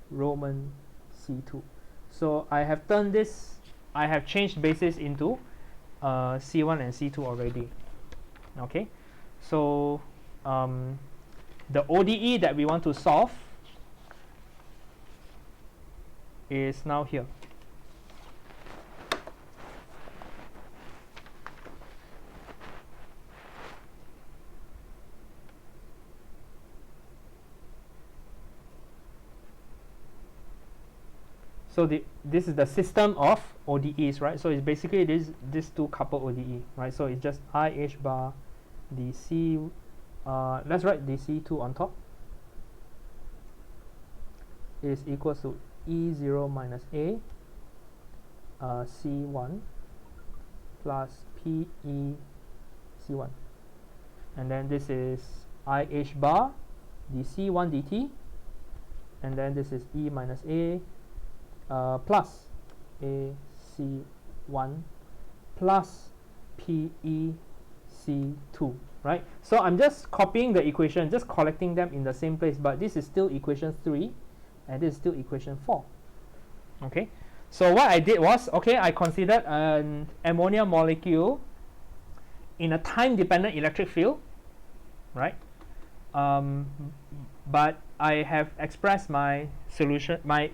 Roman C2. So I have turned this, I have changed basis into C1 and C2 already. Okay, so the ODE that we want to solve is now here. So this is the system of ODEs, right? So it's basically this two couple ODE, right? So it's just IH bar DC, let's write DC2 on top, is equals to E0 minus A C1 plus PE C1. And then this is IH bar dC1 dt, and then this is E minus A plus AC1 plus PE C2, right? So I'm just copying the equation, just collecting them in the same place, but this is still equation 3 and this is still equation 4. Okay, so what I did was, okay, I considered an ammonia molecule in a time dependent electric field, right? but I have expressed my solution, my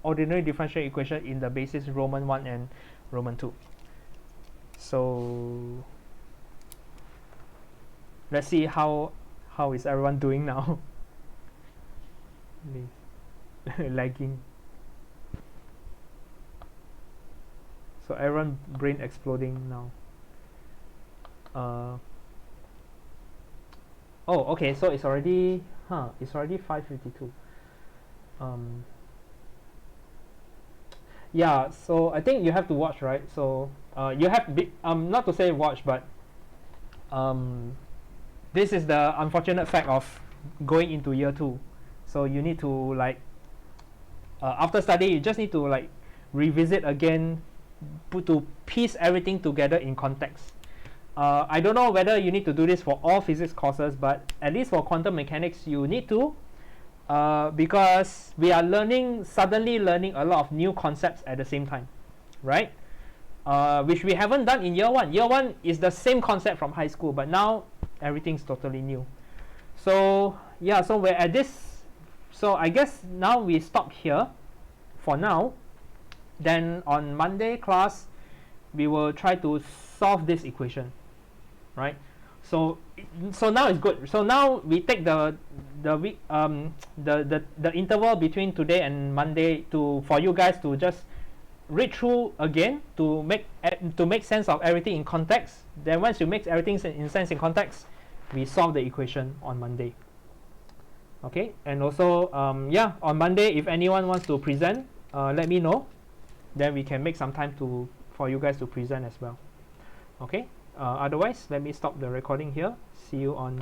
ordinary differential equation in the basis Roman 1 and Roman 2. So let's see how is everyone doing now. Lagging. So everyone brain exploding now. Oh, okay, so it's already 5:52. Yeah, so I think you have to watch, right? So you have not to say watch, but this is the unfortunate fact of going into year 2. So you need to like after study, you just need to like revisit again, to piece everything together in context. I don't know whether you need to do this for all physics courses, but at least for quantum mechanics you need to, because we are suddenly learning a lot of new concepts at the same time, right? Which we haven't done in year 1. Year 1 is the same concept from high school, but now everything's totally new. So yeah, so we're at this. So I guess now we stop here for now. Then on Monday class, we will try to solve this equation, right? So now it's good. So now we take the week the interval between today and Monday for you guys to just read through again to make sense of everything in context. Then once you make everything in sense in context, we solve the equation on Monday. Okay, and also yeah, on Monday if anyone wants to present, let me know. Then we can make some time for you guys to present as well. Okay, otherwise let me stop the recording here. See you on